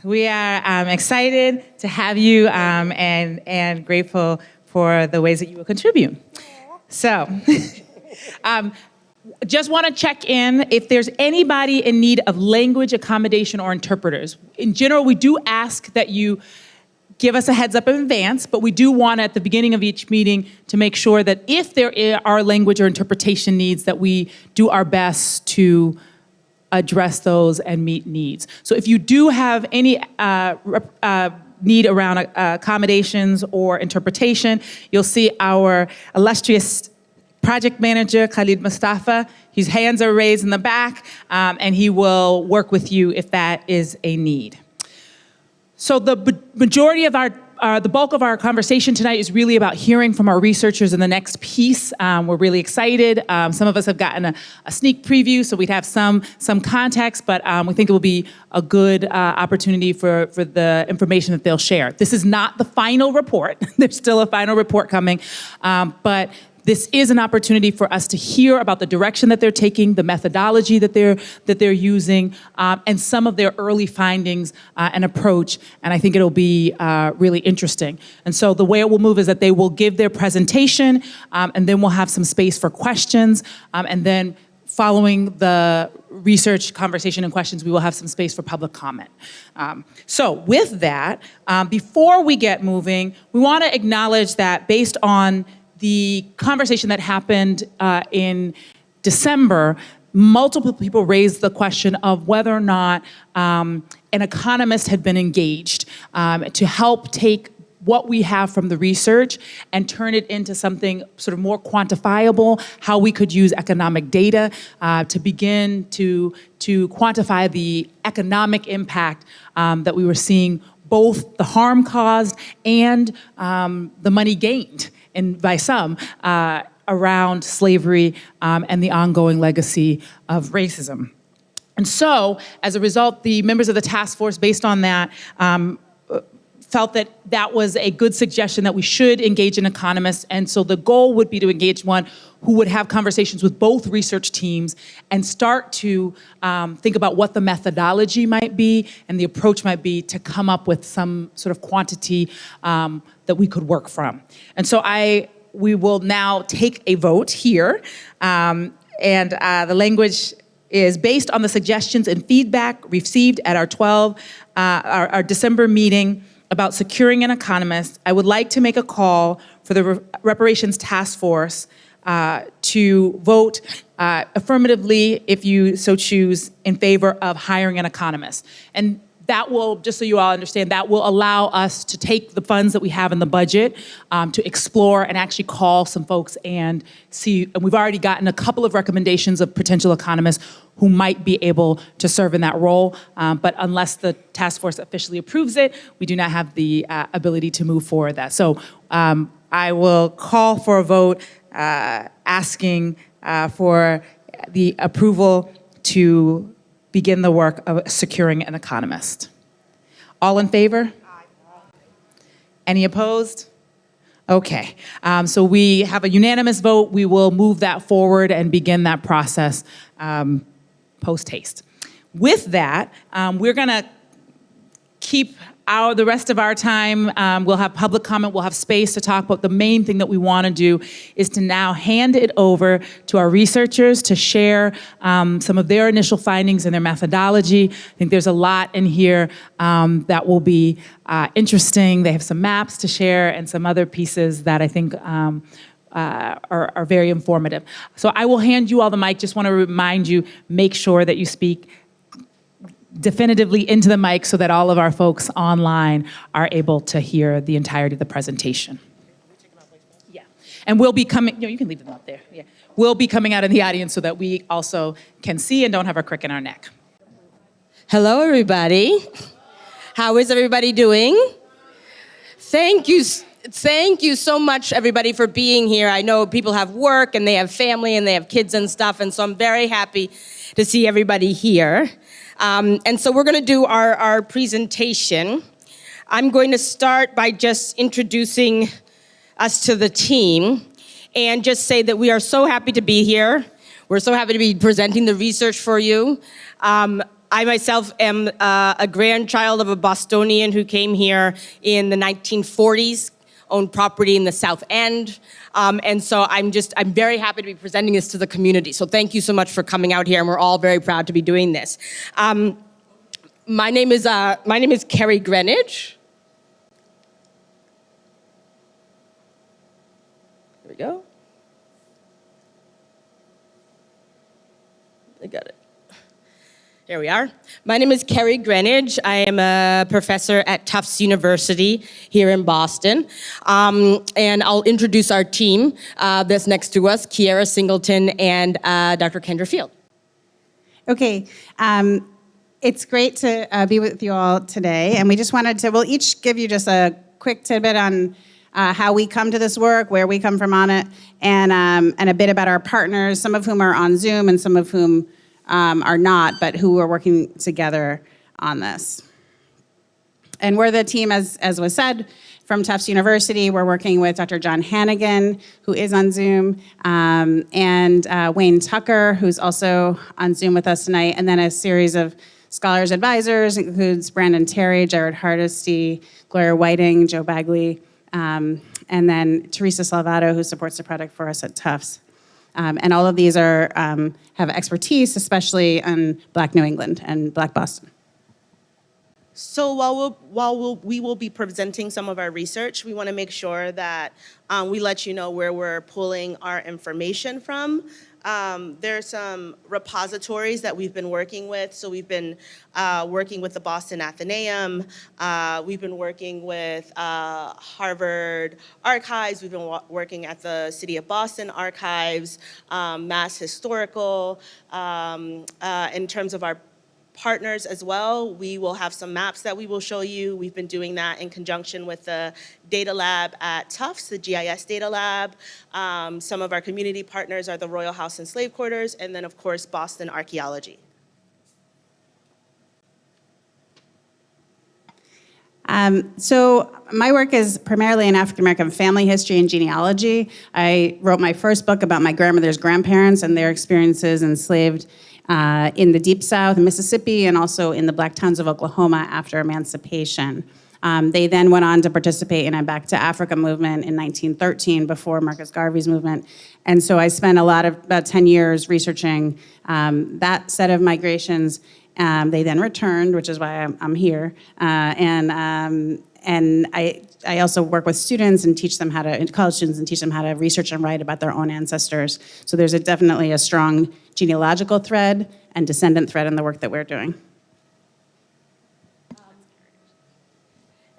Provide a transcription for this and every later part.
We are excited to have you and grateful for the ways that you will contribute. So, just want to check in if there's anybody in need of language accommodation or interpreters. In general, we do ask that you give us a heads up in advance, but we do want at the beginning of each meeting to make sure that if there are language or interpretation needs, that we do our best to address those and meet needs. So if you do have any need around accommodations or interpretation, you'll see our illustrious project manager, Khalid Mustafa. His hands are raised in the back, and he will work with you if that is a need. So the majority of the bulk of our conversation tonight is really about hearing from our researchers in the next piece. We're really excited. Some of us have gotten a sneak preview, so we'd have some context, but we think it will be a good opportunity for the information that they'll share. This is not the final report. There's still a final report coming, but this is an opportunity for us to hear about the direction that they're taking, the methodology that they're using, and some of their early findings and approach. And I think it'll be really interesting. And so the way it will move is that they will give their presentation, and then we'll have some space for questions, and then following the research, conversation, and questions, we will have some space for public comment. So with that, before we get moving, we want to acknowledge that based on the conversation that happened in December, multiple people raised the question of whether or not an economist had been engaged to help take what we have from the research and turn it into something sort of more quantifiable, how we could use economic data to begin to quantify the economic impact that we were seeing, both the harm caused and the money gained and by some, around slavery and the ongoing legacy of racism. And so, as a result, the members of the task force, based on that, felt that that was a good suggestion that we should engage an economist. And so the goal would be to engage one who would have conversations with both research teams and start to think about what the methodology might be and the approach might be to come up with some sort of quantity that we could work from. And so we will now take a vote here. And the language is based on the suggestions and feedback received at our December meeting about securing an economist. I would like to make a call for the Reparations Task Force to vote affirmatively, if you so choose, in favor of hiring an economist. And that will, just so you all understand, that will allow us to take the funds that we have in the budget to explore and actually call some folks and see. And we've already gotten a couple of recommendations of potential economists who might be able to serve in that role. But unless the task force officially approves it, we do not have the ability to move forward that. So I will call for a vote asking for the approval to begin the work of securing an economist. All in favor? Aye. Any opposed? Okay, so we have a unanimous vote. We will move that forward and begin that process post haste. With that, we're gonna keep the rest of our time. We'll have public comment, we'll have space to talk, but the main thing that we wanna do is to now hand it over to our researchers to share some of their initial findings and their methodology. I think there's a lot in here that will be interesting. They have some maps to share and some other pieces that I think are very informative. So I will hand you all the mic. Just wanna remind you, make sure that you speak definitively into the mic so that all of our folks online are able to hear the entirety of the presentation. Yeah, and we'll be coming, you can leave them up there. Yeah, we'll be coming out in the audience so that we also can see and don't have a crick in our neck. Hello, everybody. How is everybody doing? Thank you so much, everybody, for being here. I know people have work and they have family and they have kids and stuff, and so I'm very happy to see everybody here. And so we're going to do our presentation. I'm going to start by just introducing us to the team and just say that we are so happy to be here. We're so happy to be presenting the research for you. I myself am a grandchild of a Bostonian who came here in the 1940s, owned property in the South End. And so I'm very happy to be presenting this to the community. So thank you so much for coming out here, and we're all very proud to be doing this. My name is Carrie Greenidge. There we go. I got it. Here we are. My name is Carrie Greenidge. I am a professor at Tufts University here in Boston. And I'll introduce our team that's next to us, Kiera Singleton and Dr. Kendra Field. Okay, it's great to be with you all today, and we just wanted to, we'll each give you just a quick tidbit on how we come to this work, where we come from on it, and a bit about our partners, some of whom are on Zoom and some of whom are not, but who are working together on this. And we're the team, as was said, from Tufts University. We're working with Dr. John Hannigan, who is on Zoom, and Wayne Tucker, who's also on Zoom with us tonight, and then a series of scholars advisors, includes Brandon Terry, Jared Hardesty, Gloria Whiting, Joe Bagley, and then Teresa Salvato, who supports the project for us at Tufts. And all of these are have expertise, especially in Black New England and Black Boston. So we will be presenting some of our research, we want to make sure that we let you know where we're pulling our information from. There are some repositories that we've been working with. So we've been working with the Boston Athenaeum. We've been working with Harvard Archives. We've been working at the City of Boston Archives, Mass Historical. In terms of our partners as well, we will have some maps that we will show you. We've been doing that in conjunction with the data lab at Tufts, the GIS data lab. Some of our community partners are the Royal House and Slave Quarters, and then of course, Boston Archaeology. So my work is primarily in African-American family history and genealogy. I wrote my first book about my grandmother's grandparents and their experiences enslaved in the Deep South, in Mississippi, and also in the Black towns of Oklahoma after emancipation. They then went on to participate in a Back to Africa movement in 1913 before Marcus Garvey's movement. And so I spent about 10 years researching that set of migrations. They then returned, which is why I'm here. And I also work with students and teach them college students and teach them how to research and write about their own ancestors. So there's definitely a strong genealogical thread and descendant thread in the work that we're doing.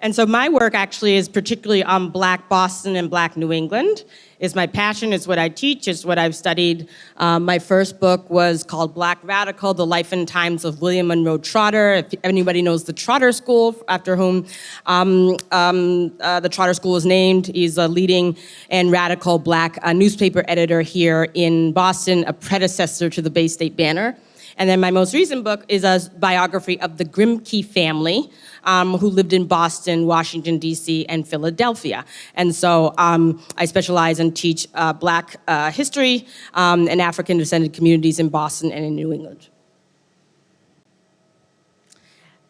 And so my work actually is particularly on Black Boston and Black New England. It's my passion, it's what I teach, it's what I've studied. My first book was called Black Radical, The Life and Times of William Monroe Trotter. If anybody knows the Trotter School, after whom the Trotter School is named, he's a leading and radical Black newspaper editor here in Boston, a predecessor to the Bay State Banner. And then my most recent book is a biography of the Grimke family, who lived in Boston, Washington, D.C., and Philadelphia. And so I specialize and teach Black history and African descended communities in Boston and in New England.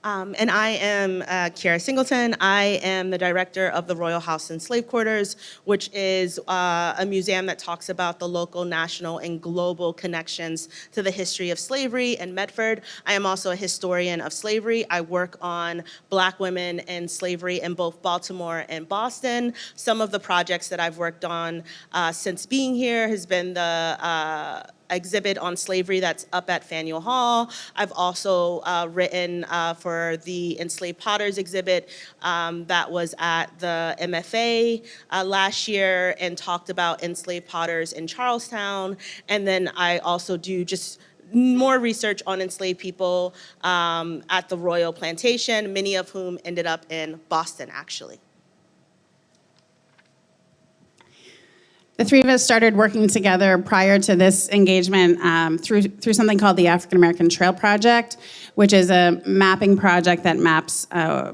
And I am Kiera Singleton. I am the director of the Royal House and Slave Quarters, which is a museum that talks about the local, national, and global connections to the history of slavery in Medford. I am also a historian of slavery. I work on Black women and slavery in both Baltimore and Boston. Some of the projects that I've worked on since being here has been the exhibit on slavery that's up at Faneuil Hall. I've also written for the Enslaved Potters exhibit that was at the MFA last year and talked about enslaved potters in Charlestown. And then I also do just more research on enslaved people at the Royal Plantation, many of whom ended up in Boston, actually. The three of us started working together prior to this engagement through something called the African American Trail Project, which is a mapping project that maps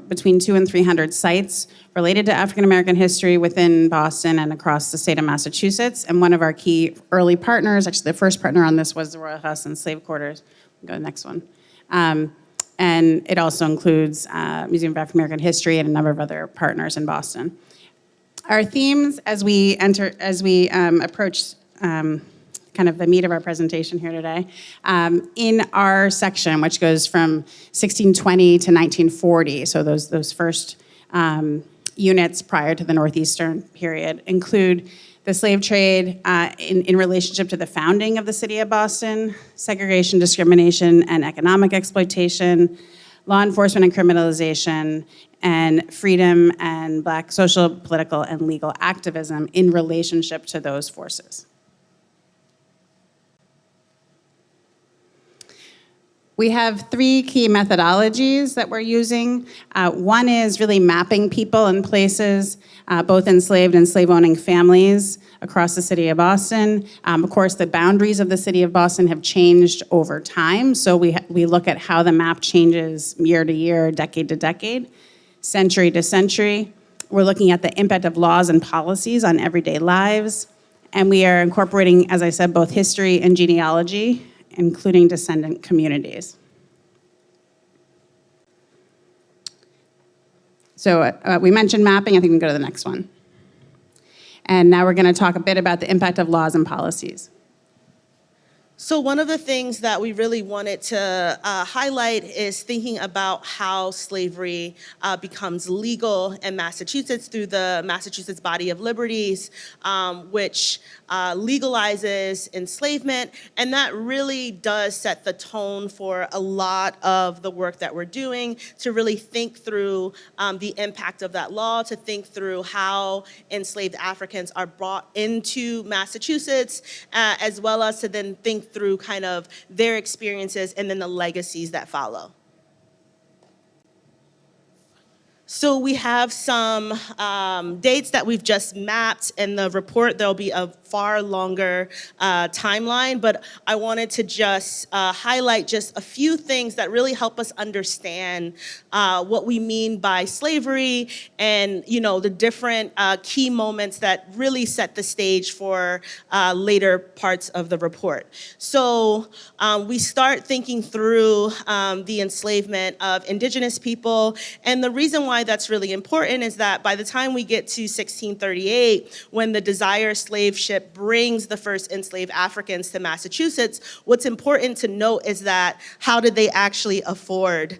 between 200 and 300 sites related to African American history within Boston and across the state of Massachusetts. And one of our key early partners, actually the first partner on this, was the Royal House and Slave Quarters. Go to the next one. And it also includes Museum of African American History and a number of other partners in Boston. Our themes as we approach kind of the meat of our presentation here today, in our section, which goes from 1620 to 1940, so those first units prior to the Northeastern period, include the slave trade in relationship to the founding of the city of Boston, segregation, discrimination, and economic exploitation, law enforcement and criminalization, and freedom and Black social, political, and legal activism in relationship to those forces. We have three key methodologies that we're using. One is really mapping people and places, both enslaved and slave-owning families across the city of Boston. Of course, the boundaries of the city of Boston have changed over time, so we look at how the map changes year to year, decade to decade, century to century. We're looking at the impact of laws and policies on everyday lives, and we are incorporating, as I said, both history and genealogy, including descendant communities. So we mentioned mapping. I think we can go to the next one. And now we're going to talk a bit about the impact of laws and policies. So one of the things that we really wanted to highlight is thinking about how slavery becomes legal in Massachusetts through the Massachusetts Body of Liberties, which legalizes enslavement, and that really does set the tone for a lot of the work that we're doing to really think through the impact of that law, to think through how enslaved Africans are brought into Massachusetts, as well as to then think through kind of their experiences and then the legacies that follow. So we have some dates that we've just mapped in the report. There'll be a far longer timeline, but I wanted to just highlight just a few things that really help us understand what we mean by slavery and, you know, the different key moments that really set the stage for later parts of the report. So we start thinking through the enslavement of Indigenous people, and the reason why that's really important is that by the time we get to 1638, when the Desire slave ship brings the first enslaved Africans to Massachusetts, what's important to note is that how did they actually afford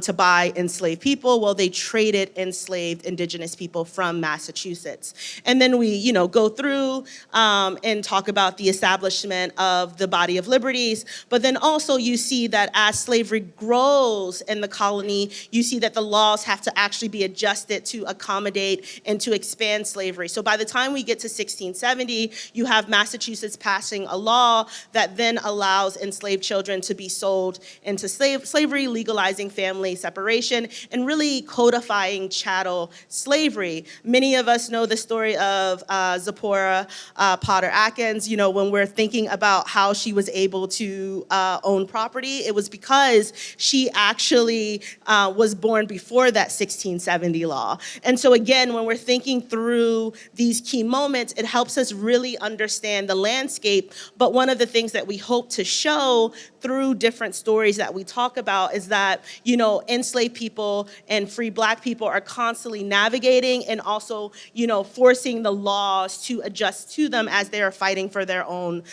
to buy enslaved people? Well, they traded enslaved Indigenous people from Massachusetts. And then we, you know, go through and talk about the establishment of the Body of Liberties, but then also you see that as slavery grows in the colony, you see that the laws have to actually be adjusted to accommodate and to expand slavery. So by the time we get to 1670, you have Massachusetts passing a law that then allows enslaved children to be sold into slavery, legalizing family separation, and really codifying chattel slavery. Many of us know the story of Zipporah Potter Atkins. You know, when we're thinking about how she was able to own property, it was because she actually was born before that 1670 law. And so again, when we're thinking through these key moments, it helps us really understand the landscape. But one of the things that we hope to show through different stories that we talk about is that, you know, enslaved people and free Black people are constantly navigating and also, you know, forcing the laws to adjust to them as they are fighting for their own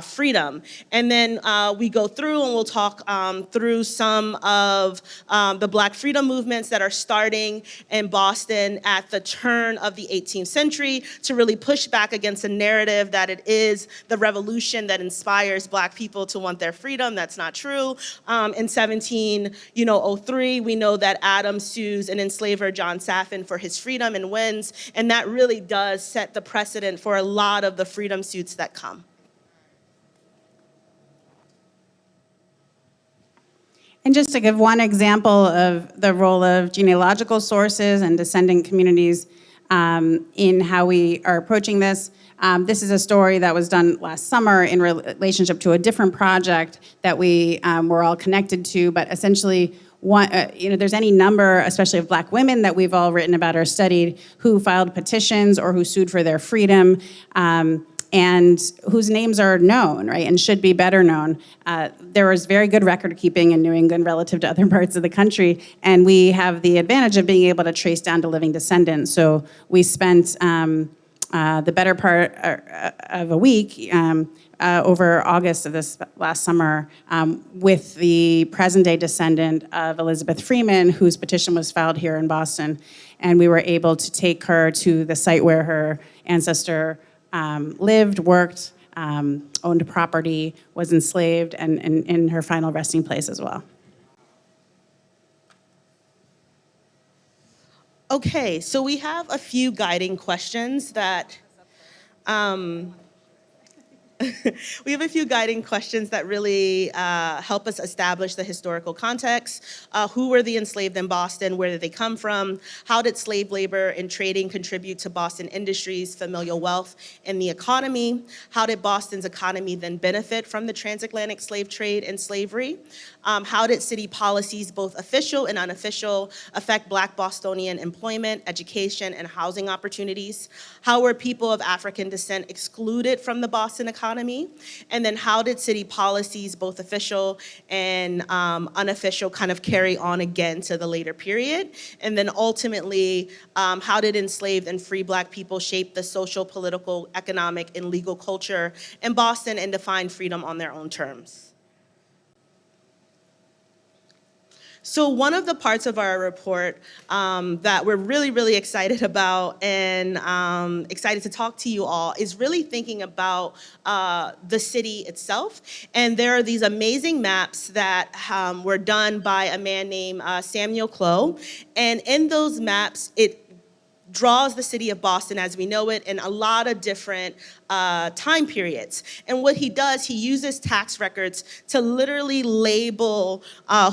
freedom. And then we go through and we'll talk through some of the Black freedom movements that are starting in Boston at the turn of the 18th century to really push back against the narrative that it is the revolution that inspires Black people to want their freedom. That's not true. In 1703, we know that Adams sues an enslaver, John Saffin, for his freedom and wins, and that really does set the precedent for a lot of the freedom suits that come. And just to give one example of the role of genealogical sources and descendant communities in how we are approaching this, this is a story that was done last summer in relationship to a different project that we were all connected to, but essentially, there's any number, especially of Black women that we've all written about or studied, who filed petitions or who sued for their freedom. and whose names are known, right, and should be better known. There is very good record keeping in New England relative to other parts of the country, and we have the advantage of being able to trace down to living descendants. So we spent the better part of a week over August of this last summer with the present-day descendant of Elizabeth Freeman, whose petition was filed here in Boston. And we were able to take her to the site where her ancestor lived, worked, owned property, was enslaved, and in her final resting place as well. Okay, so we have a few guiding questions that we have a few guiding questions that really help us establish the historical context. Who were the enslaved in Boston? Where did they come from? How did slave labor and trading contribute to Boston industries, familial wealth, and the economy? How did Boston's economy then benefit from the transatlantic slave trade and slavery? How did city policies, both official and unofficial, affect Black Bostonian employment, education, and housing opportunities? How were people of African descent excluded from the Boston economy? And then how did city policies, both official and unofficial, kind of carry on again to the later period? And then ultimately, how did enslaved and free Black people shape the social, political, economic, and legal culture in Boston and define freedom on their own terms? So one of the parts of our report that we're really, really excited about and excited to talk to you all is really thinking about the city itself. And there are these amazing maps that were done by a man named Samuel Clow. And in those maps, it draws the city of Boston as we know it in a lot of different time periods. And what he does, he uses tax records to literally label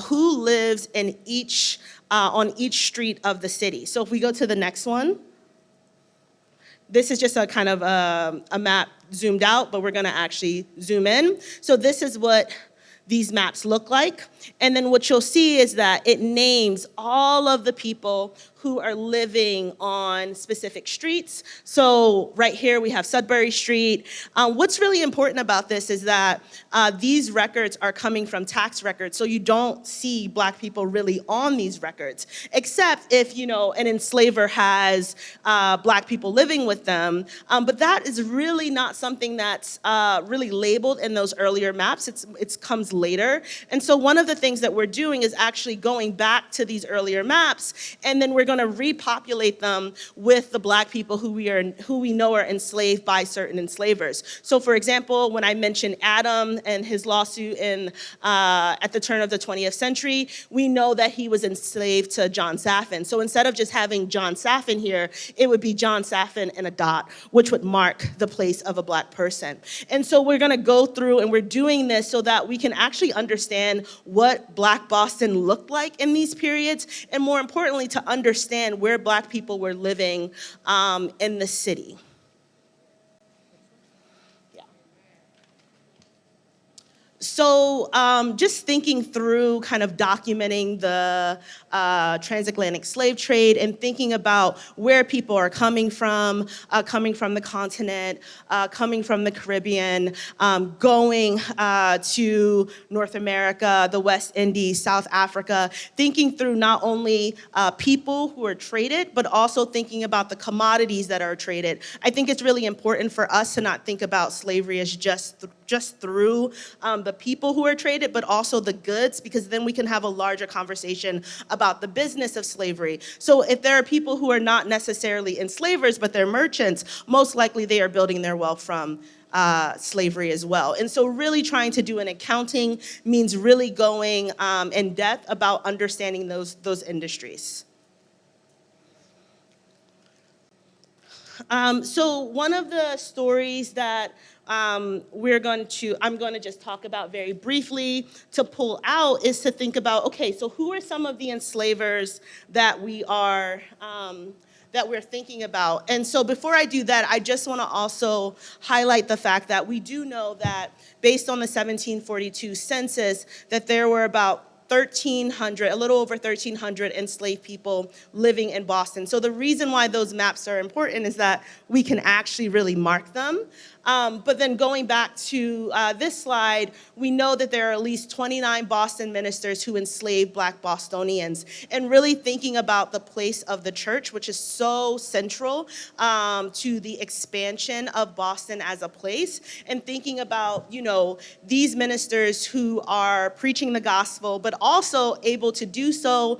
who lives in each, on each street of the city. So if we go to the next one, this is just a kind of a map zoomed out, but we're gonna actually zoom in. So this is what these maps look like. And then what you'll see is that it names all of the people who are living on specific streets. So right here we have Sudbury Street. What's really important about this is that these records are coming from tax records, so you don't see Black people really on these records, except if, you know, an enslaver has Black people living with them. But that is really not something that's really labeled in those earlier maps. It comes later. And so one of the things that we're doing is actually going back to these earlier maps, and then we're going to repopulate them with the Black people who we know are enslaved by certain enslavers. So for example, when I mentioned Adam and his lawsuit at the turn of the 20th century, we know that he was enslaved to John Saffin. So instead of just having John Saffin here, it would be John Saffin and a dot, which would mark the place of a Black person. And so we're going to go through, and we're doing this so that we can actually understand what Black Boston looked like in these periods, and more importantly, to understand where Black people were living in the city. So just thinking through kind of documenting the transatlantic slave trade and thinking about where people are coming from the continent, coming from the Caribbean, going to North America, the West Indies, South Africa, thinking through not only people who are traded, but also thinking about the commodities that are traded. I think it's really important for us to not think about slavery as just through the people who are traded, but also the goods, because then we can have a larger conversation about the business of slavery. So if there are people who are not necessarily enslavers, but they're merchants, most likely they are building their wealth from slavery as well. And so really trying to do an accounting means really going in depth about understanding those industries. So one of the stories that I'm going to just talk about very briefly to pull out is to think about, okay, so who are some of the enslavers that we're thinking about? And so before I do that, I just want to also highlight the fact that we do know that based on the 1742 census, that there were about 1,300, a little over 1,300 enslaved people living in Boston. So the reason why those maps are important is that we can actually really mark them. But then going back to this slide, we know that there are at least 29 Boston ministers who enslaved Black Bostonians, and really thinking about the place of the church, which is so central to the expansion of Boston as a place, and thinking about, these ministers who are preaching the gospel, but also able to do so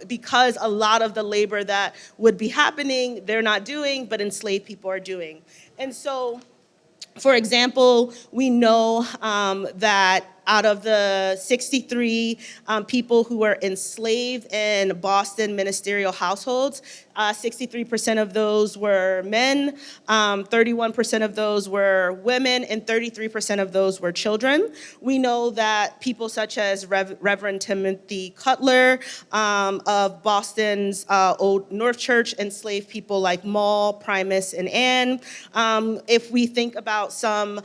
because a lot of the labor that would be happening, they're not doing, but enslaved people are doing. And so, for example, we know that out of the 63 people who were enslaved in Boston ministerial households, 63% of those were men, 31% of those were women, and 33% of those were children. We know that people such as Reverend Timothy Cutler of Boston's Old North Church enslaved people like Moll, Primus, and Anne. If we think about some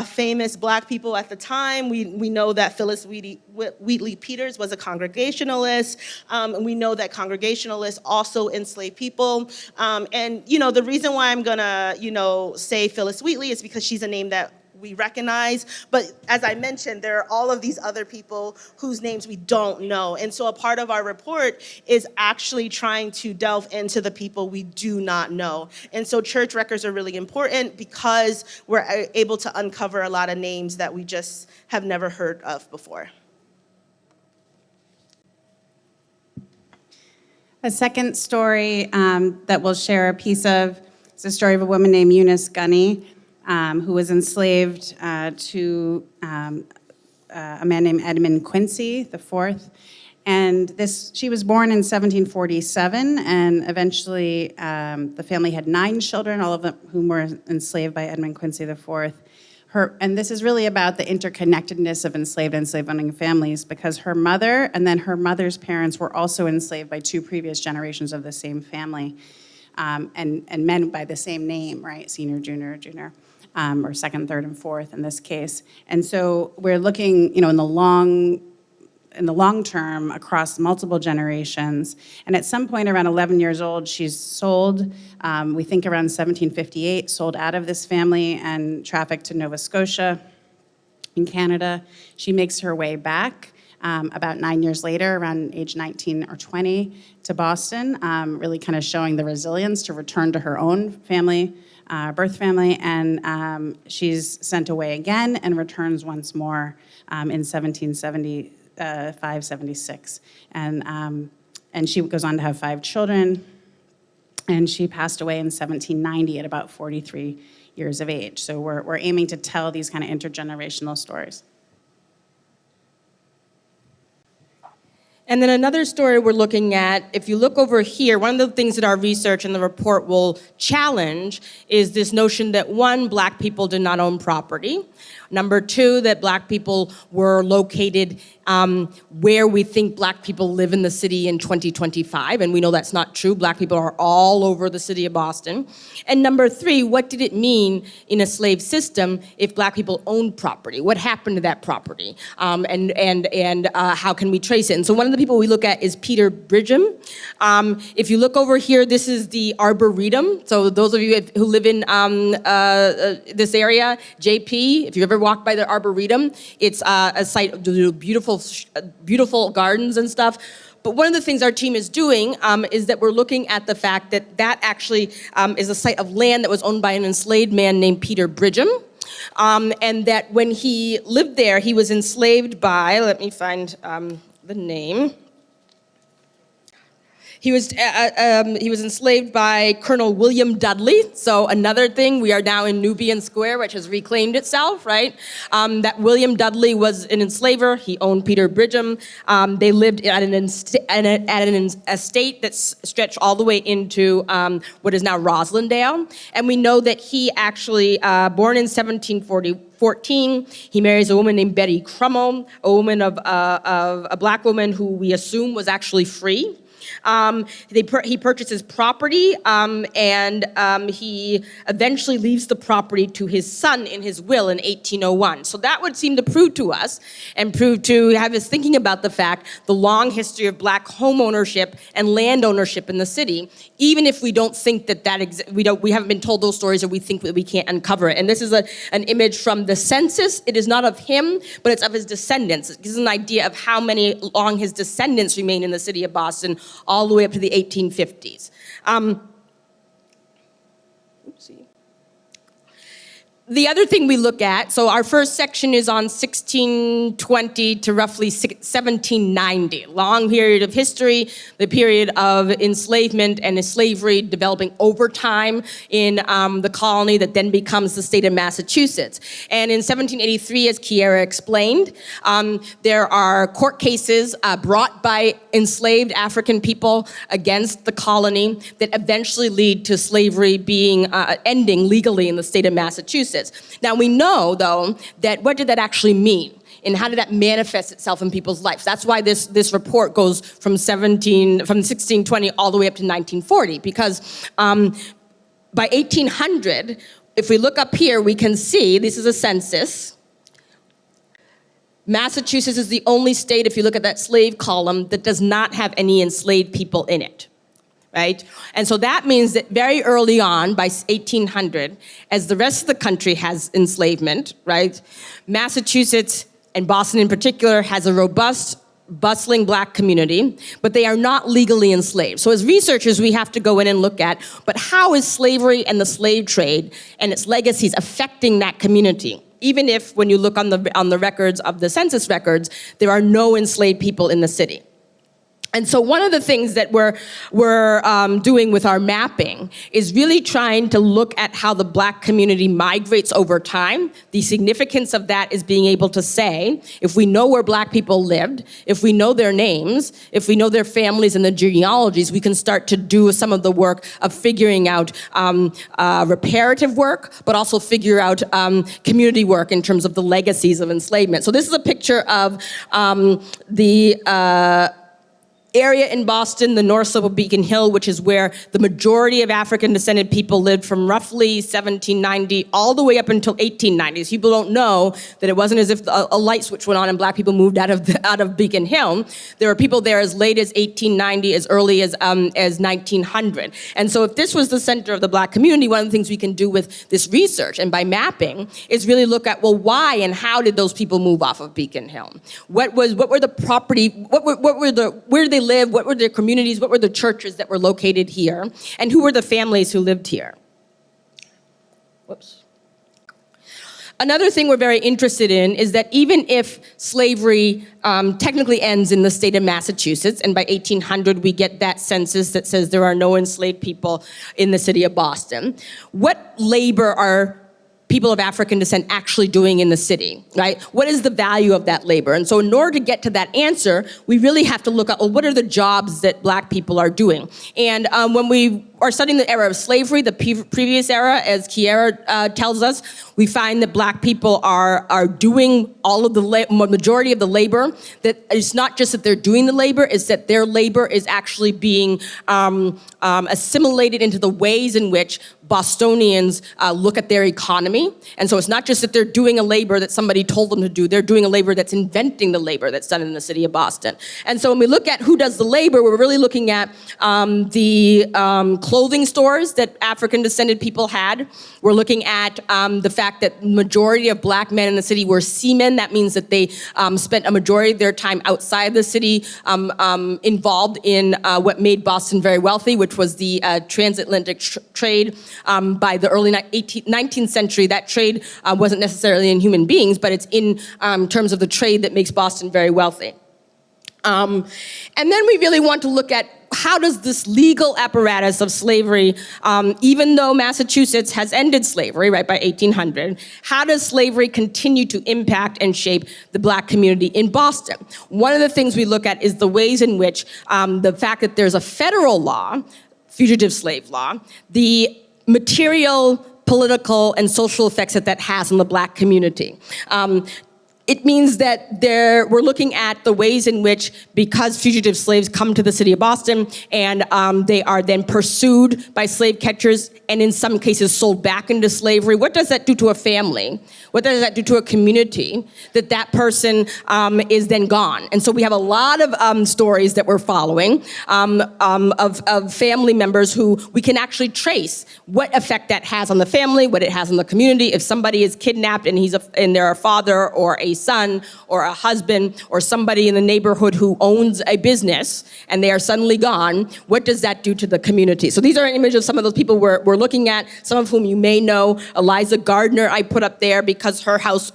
famous Black people at the time, we know that Phyllis Wheatley Peters was a Congregationalist, and we know that Congregationalists also enslaved people. And the reason why I'm gonna, say Phyllis Wheatley is because she's a name that we recognize, but as I mentioned, there are all of these other people whose names we don't know. And so a part of our report is actually trying to delve into the people we do not know. And so church records are really important because we're able to uncover a lot of names that we just have never heard of before. A second story that we'll share a piece of is the story of a woman named Eunice Gunny, who was enslaved to a man named Edmund Quincy IV. And she was born in 1747, and eventually the family had 9 children, all of them whom were enslaved by Edmund Quincy IV. And this is really about the interconnectedness of enslaved and slave-owning families, because her mother and then her mother's parents were also enslaved by 2 previous generations of the same family, and men by the same name, right? Senior, junior, or second, third, and fourth in this case. And so we're looking, in the long term across multiple generations. And at some point around 11 years old, she's sold, we think around 1758, sold out of this family and trafficked to Nova Scotia in Canada. She makes her way back about 9 years later, around age 19 or 20, to Boston, really kind of showing the resilience to return to her own family, birth family, and she's sent away again and returns once more in 1775, 76. And she goes on to have 5 children, and she passed away in 1790 at about 43 years of age. So we're aiming to tell these kind of intergenerational stories. And then another story we're looking at, if you look over here, one of the things that our research and the report will challenge is this notion that 1, Black people did not own property. Number 2, that Black people were located where we think Black people live in the city in 2025, and we know that's not true. Black people are all over the city of Boston. And number 3, what did it mean in a slave system if Black people owned property? What happened to that property? And how can we trace it? And so one of the people we look at is Peter Bridgham. If you look over here, this is the Arboretum. So those of you who live in this area, JP, if you've ever walked by the Arboretum, it's a site of beautiful gardens and stuff. But one of the things our team is doing is that we're looking at the fact that that actually is a site of land that was owned by an enslaved man named Peter Bridgham. And that when he lived there, he was enslaved by, let me find the name. He was enslaved by Colonel William Dudley. So another thing, we are now in Nubian Square, which has reclaimed itself, right? That William Dudley was an enslaver. He owned Peter Bridgham. They lived at an estate that stretched all the way into what is now Roslindale. And we know that he actually, born in 1714, he marries a woman named Betty Crummell, a woman of a Black woman who we assume was actually free. He purchases property, and he eventually leaves the property to his son in his will in 1801. So that would seem to prove to us, and prove to have us thinking about the fact, the long history of Black home ownership and land ownership in the city, even if we don't think we haven't been told those stories, or we think that we can't uncover it. And this is an image from the census. It is not of him, but it's of his descendants. It gives an idea of how long his descendants remain in the city of Boston, all the way up to the 1850s. The other thing we look at, so our first section is on 1620 to roughly 1790, long period of history, the period of enslavement and slavery developing over time in the colony that then becomes the state of Massachusetts. And in 1783, as Kiera explained, there are court cases brought by enslaved African people against the colony that eventually lead to slavery being ending legally in the state of Massachusetts. Now we know, though, that what did that actually mean? And how did that manifest itself in people's lives? That's why this report goes from 1620 all the way up to 1940, because by 1800, if we look up here, we can see, this is a census. Massachusetts is the only state, if you look at that slave column, that does not have any enslaved people in it. Right? And so that means that very early on, by 1800, as the rest of the country has enslavement, right, Massachusetts, and Boston in particular, has a robust, bustling Black community, but they are not legally enslaved. So as researchers, we have to go in and look at, but how is slavery and the slave trade and its legacies affecting that community? Even if, when you look on the records of the census records, there are no enslaved people in the city. And so one of the things that we're doing with our mapping is really trying to look at how the Black community migrates over time. The significance of that is being able to say, if we know where Black people lived, if we know their names, if we know their families and their genealogies, we can start to do some of the work of figuring out reparative work, but also figure out community work in terms of the legacies of enslavement. So this is a picture of the area in Boston, the north slope of Beacon Hill, which is where the majority of African-descended people lived from roughly 1790 all the way up until 1890. So people don't know that it wasn't as if a light switch went on and Black people moved out of Beacon Hill. There were people there as late as 1890, as early as 1900. And so if this was the center of the Black community, one of the things we can do with this research and by mapping is really look at, well, why and how did those people move off of Beacon Hill? What were the property, where did they live, what were their communities, what were the churches that were located here, and who were the families who lived here? Whoops. Another thing we're very interested in is that even if slavery technically ends in the state of Massachusetts, and by 1800 we get that census that says there are no enslaved people in the city of Boston, what labor are people of African descent actually doing in the city, right? What is the value of that labor? And so in order to get to that answer, we really have to look at, well, what are the jobs that Black people are doing? And when we are studying the era of slavery, the previous era, as Kiera tells us, we find that Black people are doing all of the majority of the labor. That it's not just that they're doing the labor, it's that their labor is actually being assimilated into the ways in which Bostonians look at their economy. And so it's not just that they're doing a labor that somebody told them to do, they're doing a labor that's inventing the labor that's done in the city of Boston. And so when we look at who does the labor, we're really looking at the clothing stores that African-descended people had. We're looking at the fact that the majority of Black men in the city were seamen. That means that they spent a majority of their time outside the city involved in what made Boston very wealthy, which was the transatlantic trade. By the early 19th century, that trade wasn't necessarily in human beings, but it's in terms of the trade that makes Boston very wealthy. And then we really want to look at how does this legal apparatus of slavery, even though Massachusetts has ended slavery, right, by 1800, how does slavery continue to impact and shape the Black community in Boston? One of the things we look at is the ways in which the fact that there's a federal law, fugitive slave law, the material, political, and social effects that has on the Black community. It means that we're looking at the ways in which, because fugitive slaves come to the city of Boston and they are then pursued by slave catchers and in some cases sold back into slavery, what does that do to a family? What does that do to a community that person is then gone? And so we have a lot of stories that we're following of family members who we can actually trace what effect that has on the family, what it has on the community. If somebody is kidnapped and they're a father or a son or a husband or somebody in the neighborhood who owns a business and they are suddenly gone, what does that do to the community? So these are an image of some of those people we're looking at, some of whom you may know. Eliza Gardner I put up there because her house,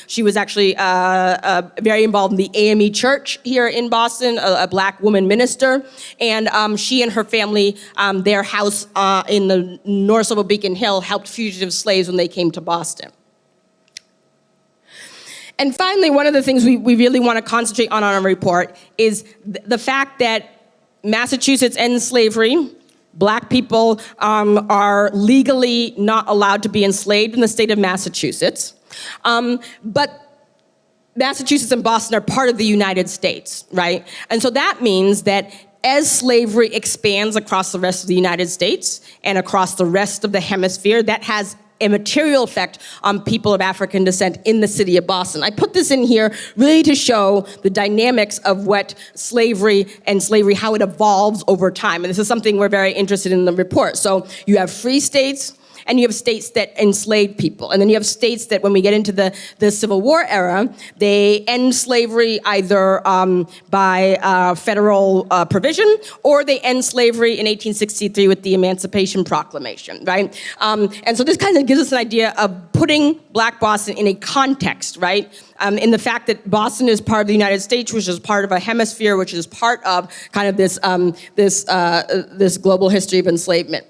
she was actually very involved in the AME Church here in Boston, a black woman minister, and she and her family, their house in the north slope of Beacon Hill helped fugitive slaves when they came to Boston. And finally, one of the things we really want to concentrate on our report is the fact that Massachusetts ends slavery. Black people are legally not allowed to be enslaved in the state of Massachusetts. But Massachusetts and Boston are part of the United States, right? And so that means that as slavery expands across the rest of the United States and across the rest of the hemisphere, that has a material effect on people of African descent in the city of Boston. I put this in here really to show the dynamics of what slavery, how it evolves over time. And this is something we're very interested in the report. So you have free states, and you have states that enslave people. And then you have states that when we get into the Civil War era, they end slavery either by federal provision, or they end slavery in 1863 with the Emancipation Proclamation, right? And so this kind of gives us an idea of putting Black Boston in a context, right? In the fact that Boston is part of the United States, which is part of a hemisphere, which is part of kind of this global history of enslavement.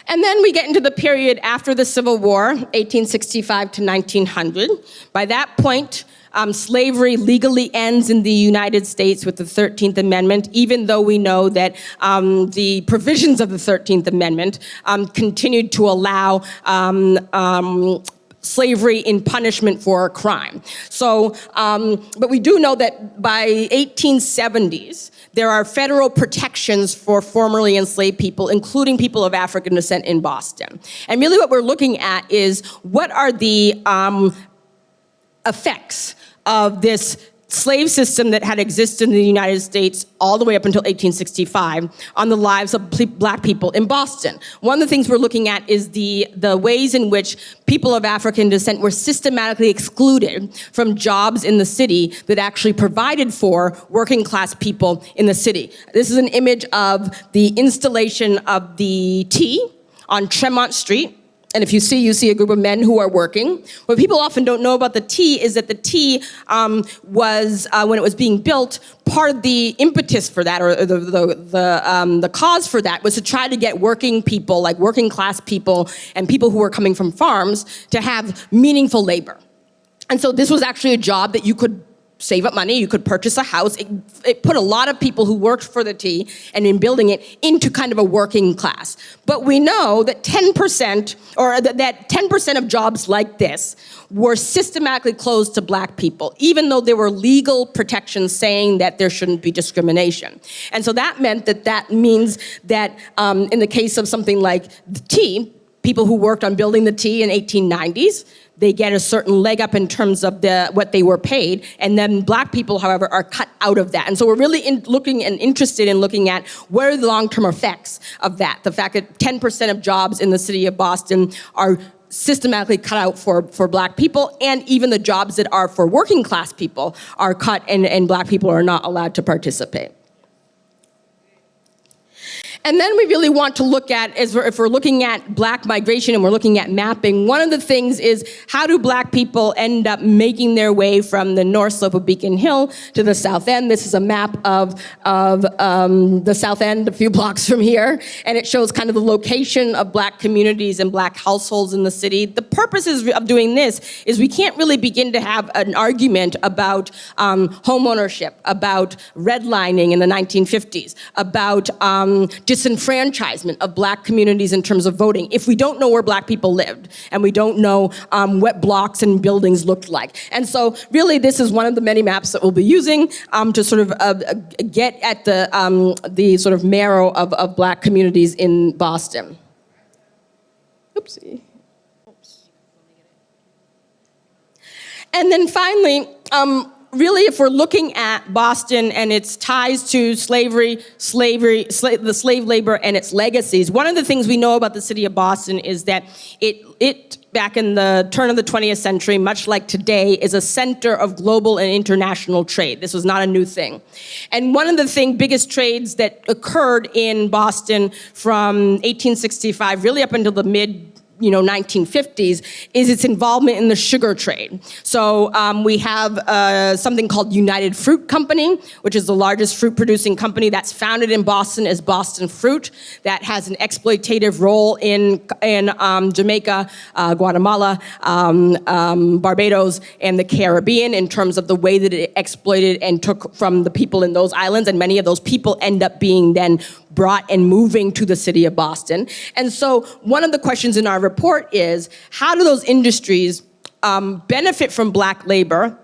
And then we get into the period after the Civil War, 1865 to 1900. By that point, slavery legally ends in the United States with the 13th Amendment, even though we know that the provisions of the 13th Amendment continued to allow slavery in punishment for a crime. So, but we do know that by 1870s, there are federal protections for formerly enslaved people, including people of African descent in Boston. And really what we're looking at is what are the effects of this slave system that had existed in the United States all the way up until 1865 on the lives of Black people in Boston. One of the things we're looking at is the ways in which people of African descent were systematically excluded from jobs in the city that actually provided for working class people in the city. This is an image of the installation of the T on Tremont Street. And if you see a group of men who are working. What people often don't know about the T is that the T was, when it was being built, part of the impetus for that, or the cause for that, was to try to get working people, like working class people and people who were coming from farms, to have meaningful labor. And so this was actually a job that you could save up money, you could purchase a house. It put a lot of people who worked for the T and in building it into kind of a working class. But we know that 10%, or that 10% of jobs like this were systematically closed to Black people, even though there were legal protections saying that there shouldn't be discrimination. And so that meant that means that in the case of something like the T, people who worked on building the T in 1890s, they get a certain leg up in terms of what they were paid, and then Black people, however, are cut out of that. And so we're really interested in looking at what are the long-term effects of that. The fact that 10% of jobs in the city of Boston are systematically cut out for Black people, and even the jobs that are for working class people are cut, and Black people are not allowed to participate. And then we really want to look at, if we're looking at Black migration and we're looking at mapping, one of the things is how do Black people end up making their way from the north slope of Beacon Hill to the south end. This is a map of the south end, a few blocks from here, and it shows kind of the location of Black communities and Black households in the city. The purposes of doing this is we can't really begin to have an argument about home ownership, about redlining in the 1950s, about disenfranchisement of Black communities in terms of voting if we don't know where Black people lived and we don't know what blocks and buildings looked like. And so really this is one of the many maps that we'll be using to sort of get at the sort of marrow of Black communities in Boston. Oopsie. And then finally, really, if we're looking at Boston and its ties to slavery, the slave labor and its legacies, one of the things we know about the city of Boston is that it back in the turn of the 20th century, much like today, is a center of global and international trade. This was not a new thing. And one of the biggest trades that occurred in Boston from 1865 really up until the mid 1950s is its involvement in the sugar trade. So we have something called United Fruit Company, which is the largest fruit producing company that's founded in Boston as Boston Fruit, that has an exploitative role in Jamaica, Guatemala, Barbados, and the Caribbean in terms of the way that it exploited and took from the people in those islands, and many of those people end up being then brought and moving to the city of Boston. And so one of the questions in our report is, how do those industries benefit from Black labor,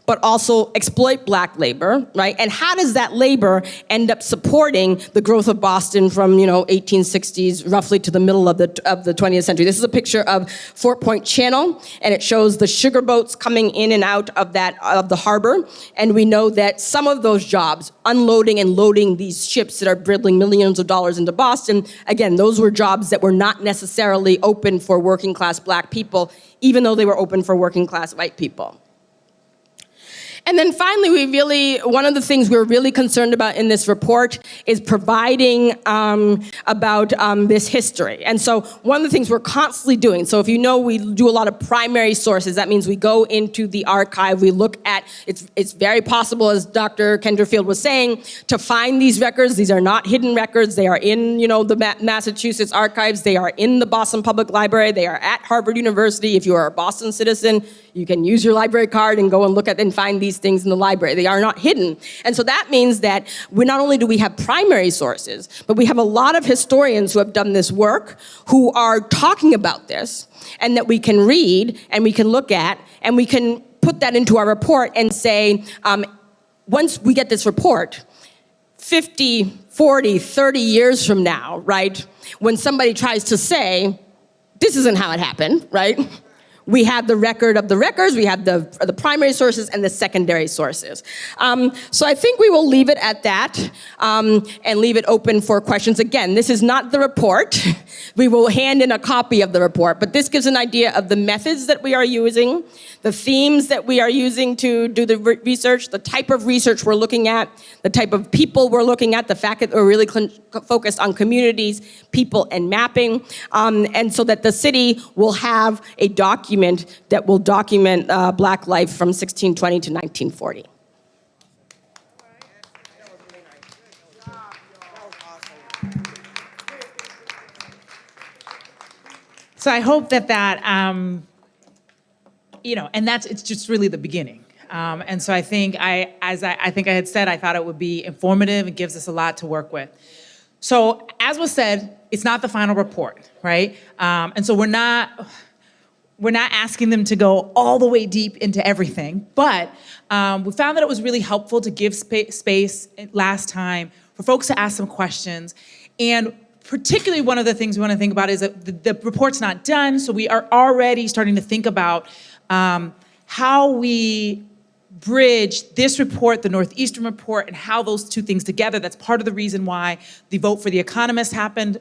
but also exploit Black labor, right? And how does that labor end up supporting the growth of Boston from 1860s roughly to the middle of the 20th century? This is a picture of Fort Point Channel, and it shows the sugar boats coming in and out of the harbor. And we know that some of those jobs, unloading and loading these ships that are bringing millions of dollars into Boston, again, those were jobs that were not necessarily open for working class Black people, even though they were open for working class white people. And then finally, one of the things we're really concerned about in this report is providing about this history. And so one of the things we're constantly doing, so if you know we do a lot of primary sources, that means we go into the archive, we look at, it's very possible, as Dr. Kenderfield was saying, to find these records. These are not hidden records. They are in, the Massachusetts archives. They are in the Boston Public Library. They are at Harvard University. If you are a Boston citizen, you can use your library card and go and look at and find these things in the library. They are not hidden. And so that means that not only do we have primary sources, but we have a lot of historians who have done this work, who are talking about this, and that we can read and we can look at, and we can put that into our report and say, once we get this report, 50, 40, 30 years from now, right, when somebody tries to say, this isn't how it happened, right? We have the record of the records, we have the primary sources and the secondary sources. So I think we will leave it at that and leave it open for questions. Again, this is not the report. We will hand in a copy of the report, but this gives an idea of the methods that we are using, the themes that we are using to do the research, the type of research we're looking at, the type of people we're looking at, the fact that we're really focused on communities, people, and mapping, and so that the city will have a document that will document Black life from 1620 to 1940. So I hope that it's just really the beginning. And so I think I had said, I thought it would be informative. It gives us a lot to work with. So as was said, it's not the final report, right? And so we're not asking them to go all the way deep into everything, but we found that it was really helpful to give space last time for folks to ask some questions. And particularly one of the things we want to think about is that the report's not done, so we are already starting to think about how we bridge this report, the Northeastern report, and how those two things together. That's part of the reason why the vote for The Economist happened.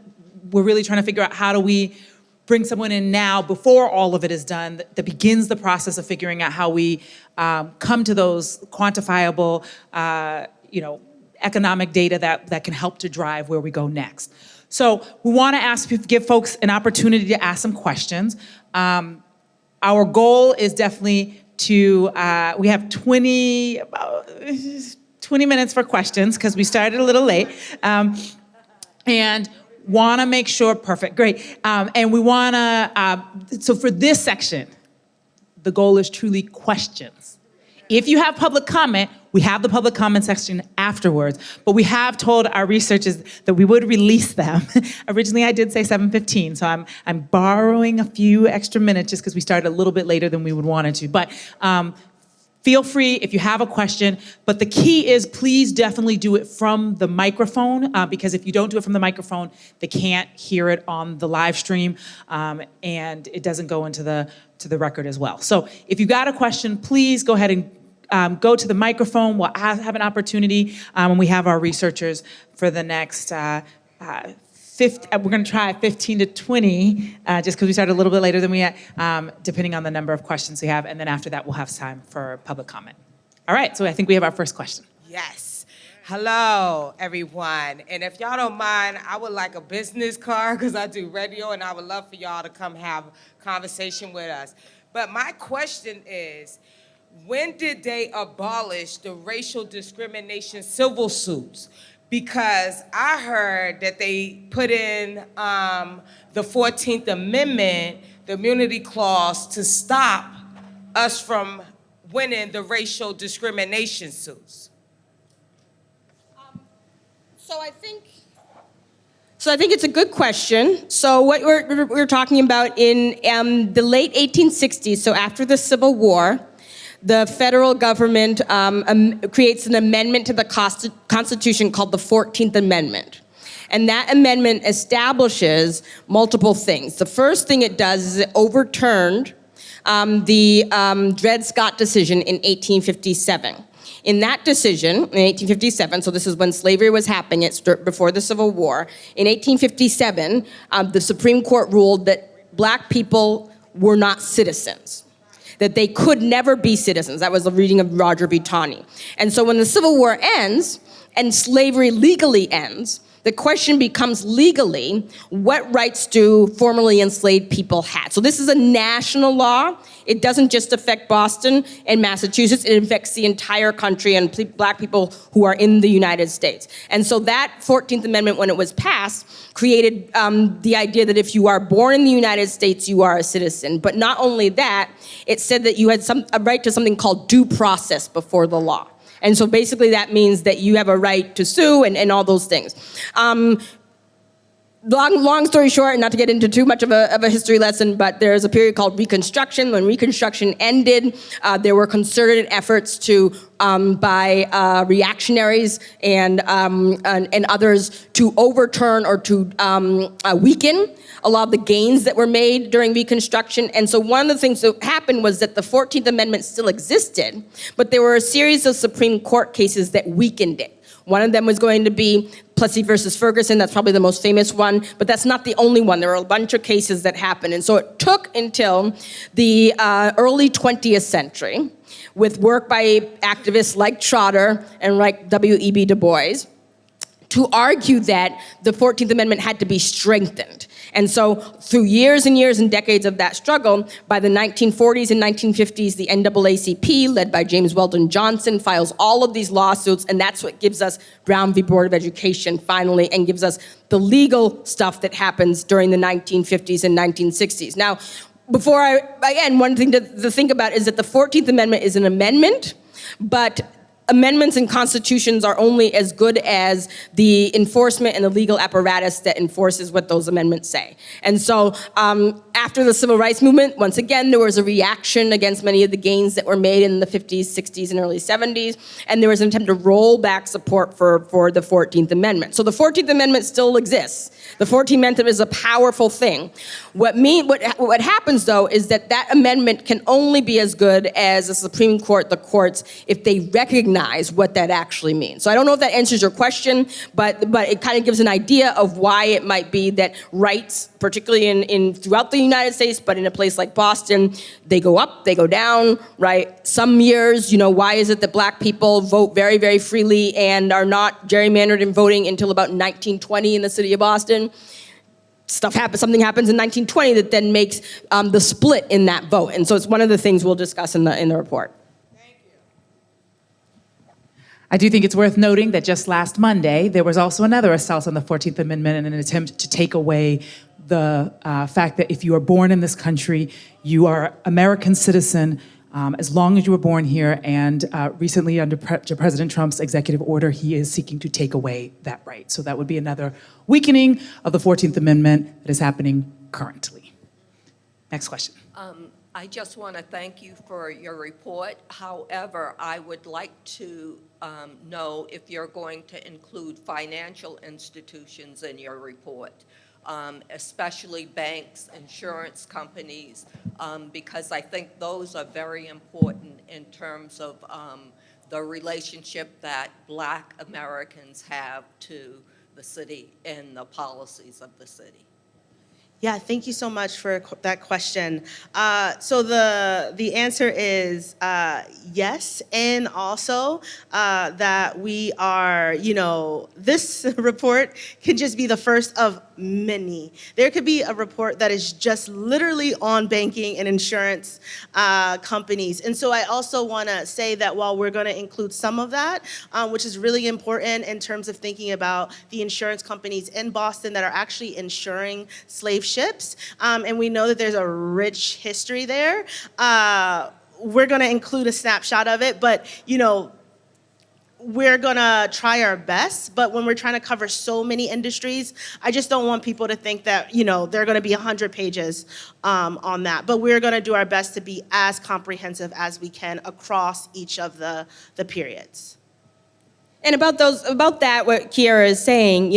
We're really trying to figure out how do we bring someone in now before all of it is done that begins the process of figuring out how we come to those quantifiable, economic data that can help to drive where we go next. So we want to give folks an opportunity to ask some questions. Our goal is definitely to, we have 20 minutes for questions because we started a little late. And want to make sure, perfect, great. And we want to, so for this section, the goal is truly questions. If you have public comment, We have the public comment section afterwards, but we have told our researchers that we would release them. Originally, I did say 7:15, so I'm borrowing a few extra minutes just because we started a little bit later than we would wanted to. But feel free if you have a question, but the key is please definitely do it from the microphone, because if you don't do it from the microphone, they can't hear it on the live stream, and it doesn't go into the record as well. So if you got a question, please go ahead and go to the microphone. We'll have an opportunity when we have our researchers for the next we're going to try 15 to 20, just because we started a little bit later than we had, depending on the number of questions we have. And then after that, we'll have time for public comment. All right, so I think we have our first question. Yes. Hello, everyone. And if y'all don't mind, I would like a business card because I do radio, and I would love for y'all to come have a conversation with us. But my question is, when did they abolish the racial discrimination civil suits? Because I heard that they put in the 14th Amendment, the immunity clause, to stop us from winning the racial discrimination suits. So I think it's a good question. So what we're talking about in the late 1860s, so after the Civil War, the federal government creates an amendment to the Constitution called the 14th Amendment. And that amendment establishes multiple things. The first thing it does is it overturned the Dred Scott decision in 1857. In that decision, in 1857, so this is when slavery was happening, it's before the Civil War, in 1857, the Supreme Court ruled that black people were not citizens, that they could never be citizens. That was a reading of Roger B. Taney. And so when the Civil War ends and slavery legally ends, the question becomes legally, what rights do formerly enslaved people have? So this is a national law. It doesn't just affect Boston and Massachusetts, it affects the entire country and black people who are in the United States. And so that 14th Amendment, when it was passed, created the idea that if you are born in the United States, you are a citizen. But not only that, it said that you had a right to something called due process before the law. And so basically that means that you have a right to sue and all those things. Long story short, and not to get into too much of a history lesson, but there's a period called Reconstruction. When Reconstruction ended, there were concerted efforts by reactionaries and others to overturn or to weaken a lot of the gains that were made during Reconstruction. And so one of the things that happened was that the 14th Amendment still existed, but there were a series of Supreme Court cases that weakened it. One of them was going to be Plessy versus Ferguson. That's probably the most famous one, but that's not the only one. There were a bunch of cases that happened. And so it took until the early 20th century, with work by activists like Trotter and like W.E.B. Du Bois, to argue that the 14th Amendment had to be strengthened. And so through years and years and decades of that struggle, by the 1940s and 1950s, the NAACP, led by James Weldon Johnson, files all of these lawsuits, and that's what gives us Brown v. Board of Education finally, and gives us the legal stuff that happens during the 1950s and 1960s. Now, again, one thing to think about is that the 14th Amendment is an amendment, but amendments and constitutions are only as good as the enforcement and the legal apparatus that enforces what those amendments say. And so after the Civil Rights Movement, once again, there was a reaction against many of the gains that were made in the 50s, 60s, and early 70s, and there was an attempt to roll back support for the 14th Amendment. So the 14th Amendment still exists. The 14th Amendment is a powerful thing. What happens, though, is that amendment can only be as good as the Supreme Court, the courts, if they recognize what that actually means. So I don't know if that answers your question, but it kind of gives an idea of why it might be that rights, particularly in throughout the United States, but in a place like Boston, they go up, they go down, right? Some years, why is it that black people vote very, very freely and are not gerrymandered in voting until about 1920 in the city of Boston? Something happens in 1920 that then makes the split in that vote. And so it's one of the things we'll discuss in the report. I do think it's worth noting that just last Monday, there was also another assault on the 14th Amendment in an attempt to take away the fact that if you are born in this country, you are American citizen as long as you were born here, and recently under President Trump's executive order, he is seeking to take away that right. So that would be another weakening of the 14th Amendment that is happening currently. Next question. I just want to thank you for your report. However, I would like to know if you're going to include financial institutions in your report, especially banks, insurance companies, because I think those are very important in terms of the relationship that Black Americans have to the city and the policies of the city. Yeah, thank you so much for that question. So the answer is yes, and also that we are, this report can just be the first of many. There could be a report that is just literally on banking and insurance companies. And so I also want to say that while we're going to include some of that, which is really important in terms of thinking about the insurance companies in Boston that are actually insuring slave ships, and we know that there's a rich history there, we're going to include a snapshot of it, but we're gonna try our best, but when we're trying to cover so many industries, I just don't want people to think that, there are gonna be 100 pages on that. But we're gonna do our best to be as comprehensive as we can across each of the periods. And about that, what Kiara is saying,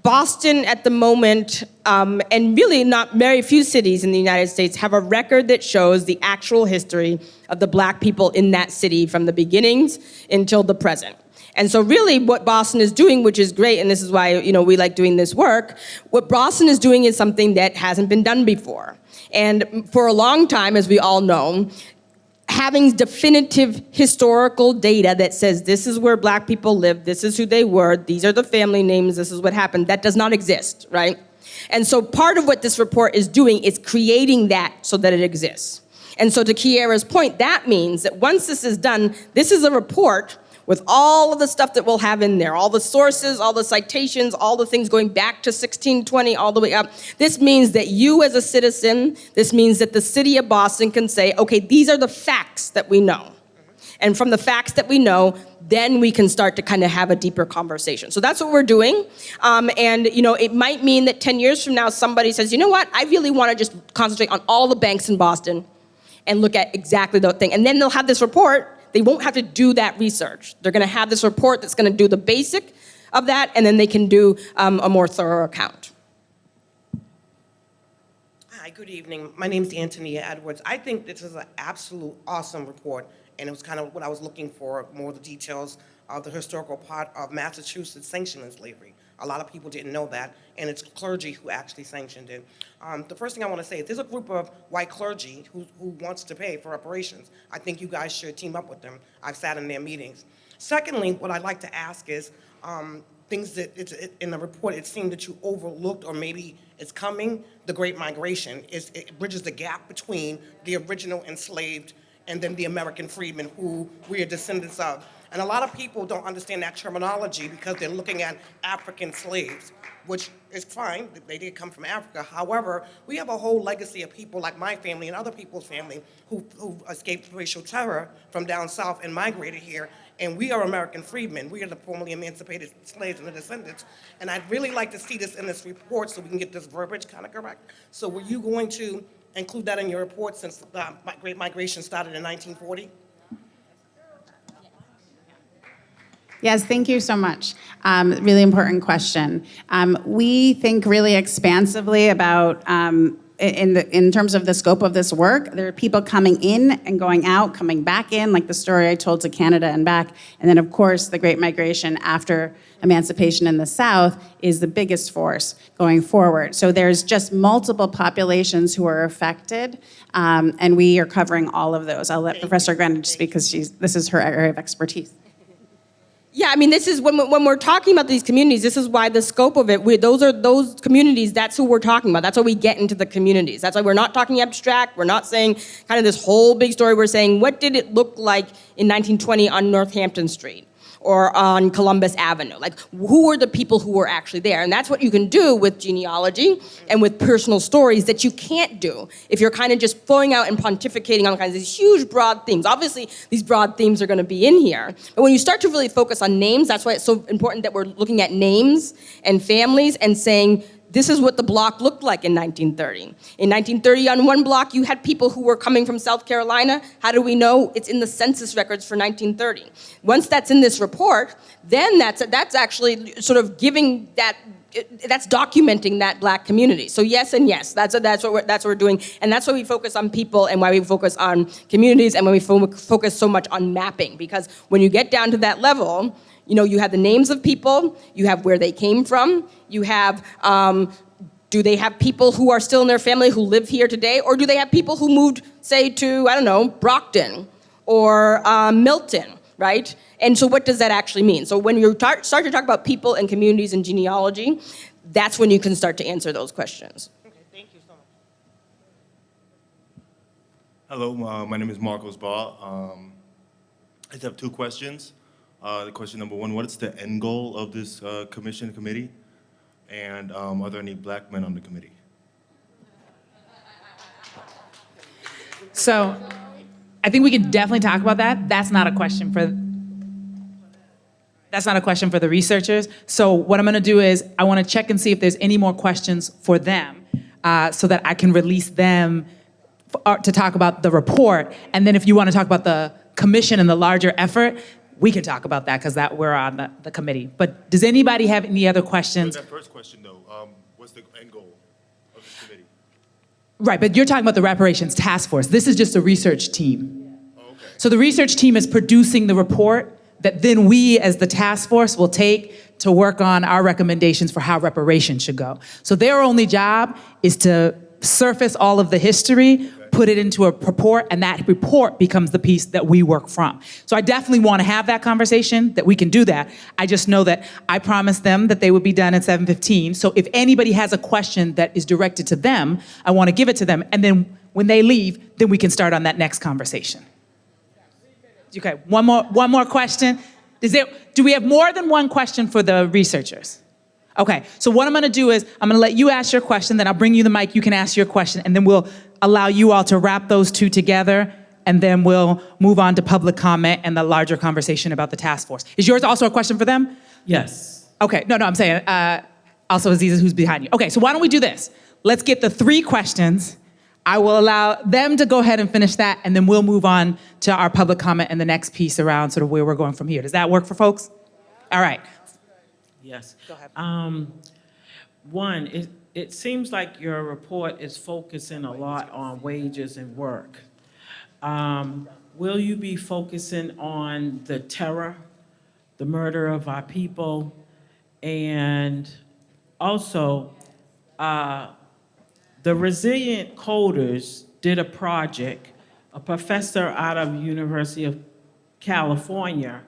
Boston at the moment, and really not very few cities in the United States, have a record that shows the actual history of the Black people in that city from the beginnings until the present. And so really what Boston is doing, which is great, and this is why we like doing this work, what Boston is doing is something that hasn't been done before. And for a long time, as we all know, having definitive historical data that says this is where Black people lived, this is who they were, these are the family names, this is what happened, that does not exist, right? And so part of what this report is doing is creating that so that it exists. And so to Kiara's point, that means that once this is done, this is a report with all of the stuff that we'll have in there, all the sources, all the citations, all the things going back to 1620, all the way up. This means that you as a citizen, this means that the city of Boston can say, okay, these are the facts that we know. And from the facts that we know, then we can start to kind of have a deeper conversation. So that's what we're doing. And it might mean that 10 years from now, somebody says, you know what, I really want to just concentrate on all the banks in Boston and look at exactly the thing. And then they'll have this report. They won't have to do that research. They're going to have this report that's going to do the basic of that, and then they can do a more thorough account. Hi, good evening. My name is Antonia Edwards. I think this is an absolute awesome report, and it was kind of what I was looking for, more of the details of the historical part of Massachusetts sanctioning slavery. A lot of people didn't know that, and it's clergy who actually sanctioned it. The first thing I want to say is there's a group of white clergy who wants to pay for reparations. I think you guys should team up with them. I've sat in their meetings. Secondly, what I'd like to ask is things that in the report it seemed that you overlooked, or maybe it's coming, the Great Migration. It bridges the gap between the original enslaved and then the American freedmen who we are descendants of. And a lot of people don't understand that terminology because they're looking at African slaves, which is fine, they did come from Africa. However, we have a whole legacy of people like my family and other people's family who escaped racial terror from down south and migrated here. And we are American freedmen. We are the formerly emancipated slaves and the descendants. And I'd really like to see this in this report so we can get this verbiage kind of correct. So were you going to include that in your report since the Great Migration started in 1940? Yes, thank you so much. Really important question. We think really expansively about, in terms of the scope of this work, there are people coming in and going out, coming back in, like the story I told to Canada and back. And then, of course, the Great Migration after emancipation in the South is the biggest force going forward. So there's just multiple populations who are affected, and we are covering all of those. I'll let Professor Grandin speak because this is her area of expertise. Yeah, I mean, this is when we're talking about these communities, this is why the scope of it, those communities, that's who we're talking about. That's why we get into the communities. That's why we're not talking abstract. We're not saying kind of this whole big story. We're saying, what did it look like in 1920 on Northampton Street? or on Columbus Avenue. Like, who were the people who were actually there? And that's what you can do with genealogy and with personal stories that you can't do if you're kind of just throwing out and pontificating on kinds of these huge, broad themes. Obviously, these broad themes are going to be in here. But when you start to really focus on names, that's why it's so important that we're looking at names and families and saying, this is what the block looked like in 1930. In 1930, on one block, you had people who were coming from South Carolina. How do we know? It's in the census records for 1930. Once that's in this report, then that's actually sort of giving that, that's documenting that black community. So yes and yes, that's what we're doing, and that's why we focus on people and why we focus on communities and when we focus so much on mapping, because when you get down to that level, you know, you have the names of people, you have where they came from, you have, do they have people who are still in their family who live here today, or do they have people who moved, say, to, I don't know, Brockton or Milton, right? And so what does that actually mean? So when you start to talk about people and communities and genealogy, that's when you can start to answer those questions. Okay, thank you so much. Hello, my name is Marcos Ball. I just have two questions. The question number one, what is the end goal of this committee? And are there any black men on the committee? So I think we can definitely talk about that. That's not a question for the researchers. So what I'm going to do is I want to check and see if there's any more questions for them so that I can release them to talk about the report. And then if you want to talk about the commission and the larger effort, we can talk about that because we're on the committee. But does anybody have any other questions? That first question, though, what's the end goal of this committee? Right, but you're talking about the Reparations Task Force. This is just a research team. Oh, okay. So the research team is producing the report that then we, as the task force, will take to work on our recommendations for how reparations should go. So their only job is to surface all of the history, put it into a report, and that report becomes the piece that we work from. So I definitely want to have that conversation, that we can do that. I just know that I promised them that they would be done at 7:15. So if anybody has a question that is directed to them, I want to give it to them. And then when they leave, then we can start on that next conversation. Okay, one more question. Do we have more than one question for the researchers? Okay, so what I'm gonna do is I'm gonna let you ask your question, then I'll bring you the mic, you can ask your question, and then we'll allow you all to wrap those two together, and then we'll move on to public comment and the larger conversation about the task force. Is yours also a question for them? Yes. Okay, no, I'm saying, also Aziza, who's behind you. Okay, so why don't we do this? Let's get the three questions. I will allow them to go ahead and finish that, and then we'll move on to our public comment and the next piece around sort of where we're going from here. Does that work for folks? All right. Yes. Go ahead. One, it seems like your report is focusing a lot on wages and work. Will you be focusing on the terror, the murder of our people, and also the Resilient Coders did a project, a professor out of University of California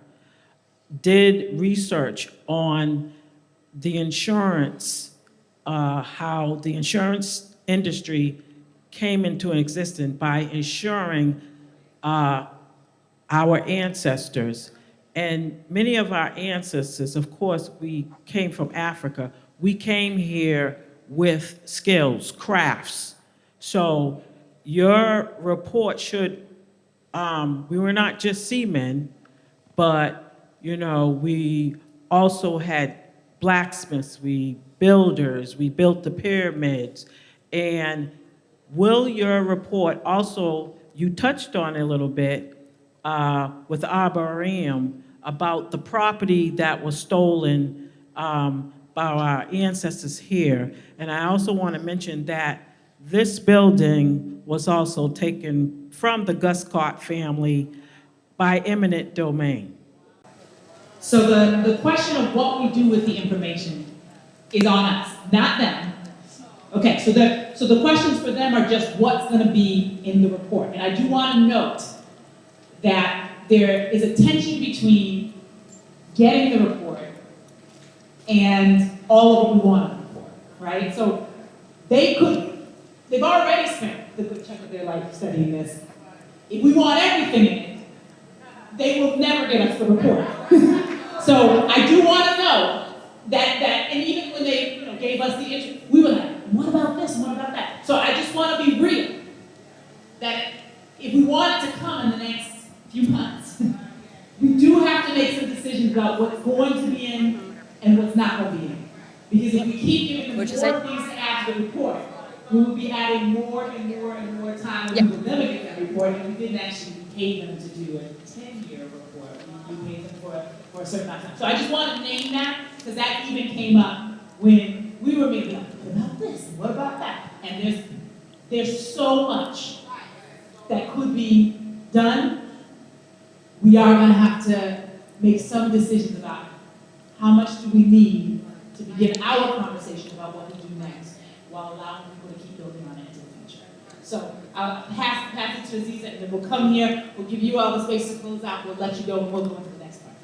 did research on the insurance, how the insurance industry came into existence by insuring our ancestors. And many of our ancestors, of course, we came from Africa. We came here with skills, crafts. So your report should, we were not just seamen, but you know, we also had blacksmiths, we builders, we built the pyramids. And will your report also, you touched on it a little bit with Arboretum about the property that was stolen by our ancestors here. And I also want to mention that this building was also taken from the Guscott family by eminent domain. So the question of what we do with the information is on us, not them. Okay, so the questions for them are just what's going to be in the report. And I do want to note that there is a tension between getting the report and all of what we want on the report, right? So they've already spent a good chunk of their life studying this. If we want everything in it, they will never get us the report. So I do want to know and even when they gave us the intro, we were like, what about this? What about that? So I just want to be real that if we want it to come in the next few months, we do have to make some decisions about what's going to be in and what's not going to be in. Because if we keep giving them more things to add to the report, we will be adding more and more and more time and we will never get that report, and we didn't actually pay them to do a 10-year report. We paid them for a certain amount of time. So I just want to name that, because that even came up when we were maybe like, what about this? What about that? And there's so much that could be done. We are going to have to make some decisions about how much do we need to begin our conversation about what we do next, while allowing people to keep building on it into the future. So I'll pass it to Aziza, and then we'll come here, we'll give you all the space to close out, we'll let you go, and we'll go into the next part.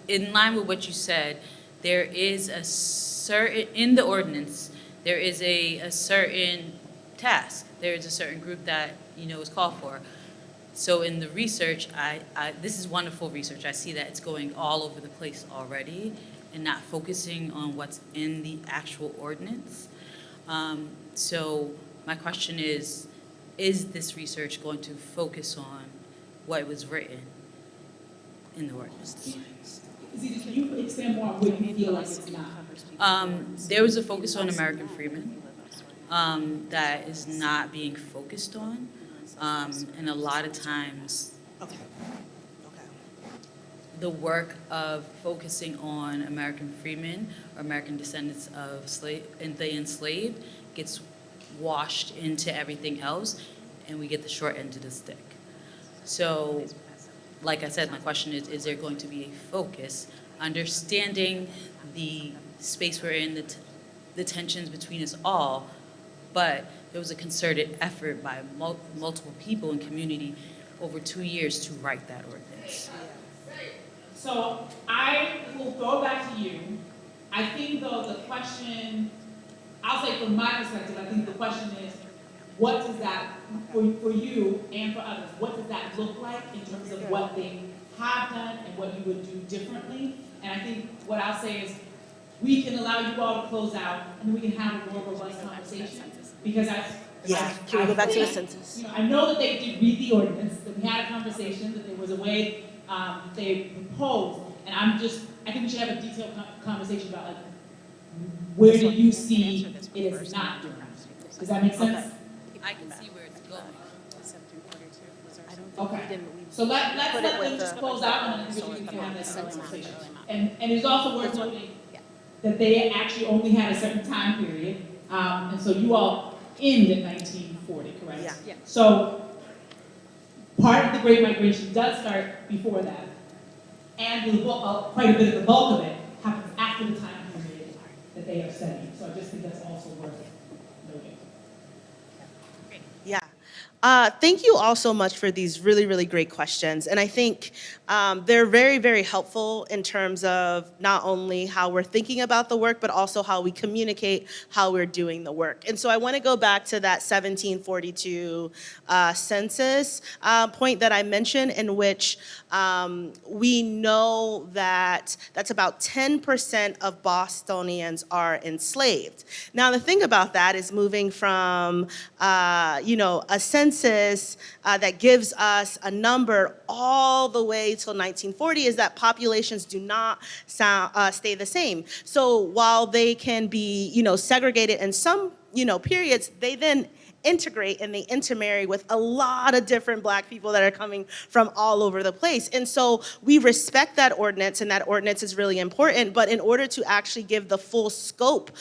In line with what you said, there is a certain, in the ordinance, there is a certain task. There is a certain group that, is called for. So in the research, this is wonderful research. I see that it's going all over the place already and not focusing on what's in the actual ordinance. So my question is this research going to focus on what was written in the ordinance? Can you expand more on what you feel like it's not? There was a focus on American freemen that is not being focused on. And a lot of times, the work of focusing on American freemen or American descendants of the enslaved gets washed into everything else, and we get the short end of the stick. So, like I said, my question is there going to be a focus, understanding the space we're in, the tensions between us all, but there was a concerted effort by multiple people in community over 2 years to write that ordinance. So I will go back to you. I think though the question, I'll say from my perspective, I think the question is, what does that, for you and for others, what does that look like in terms of what they have done and what you would do differently? And I think what I'll say is, we can allow you all to close out and we can have a more robust conversation. Because can we go back to the census? I know that they did read the ordinance, that we had a conversation, that there was a way they proposed, and I think we should have a detailed conversation about where do you see it as not doing? Does that make sense? I can see where it's going. Okay. So let's let them just close out, and then we can have that conversation. And it's also worth noting that they actually only had a certain time period, and so you all end at 1940, correct? Yeah. So part of the Great Migration does start before that, and quite a bit of the bulk of it happens after the time period that they are studying. So I just think that's also worth noting. Yeah. Thank you all so much for these really, really great questions. And I think they're very, very helpful in terms of not only how we're thinking about the work, but also how we communicate how we're doing the work. And so I want to go back to that 1742 census point that I mentioned, in which we know that that's about 10% of Bostonians are enslaved. Now, the thing about that is moving from, a census that gives us a number all the way till 1940 is that populations do not stay the same. So while they can be, segregated in some, periods, they then integrate and they intermarry with a lot of different Black people that are coming from all over the place. And so we respect that ordinance, and that ordinance is really important, but in order to actually give the full scope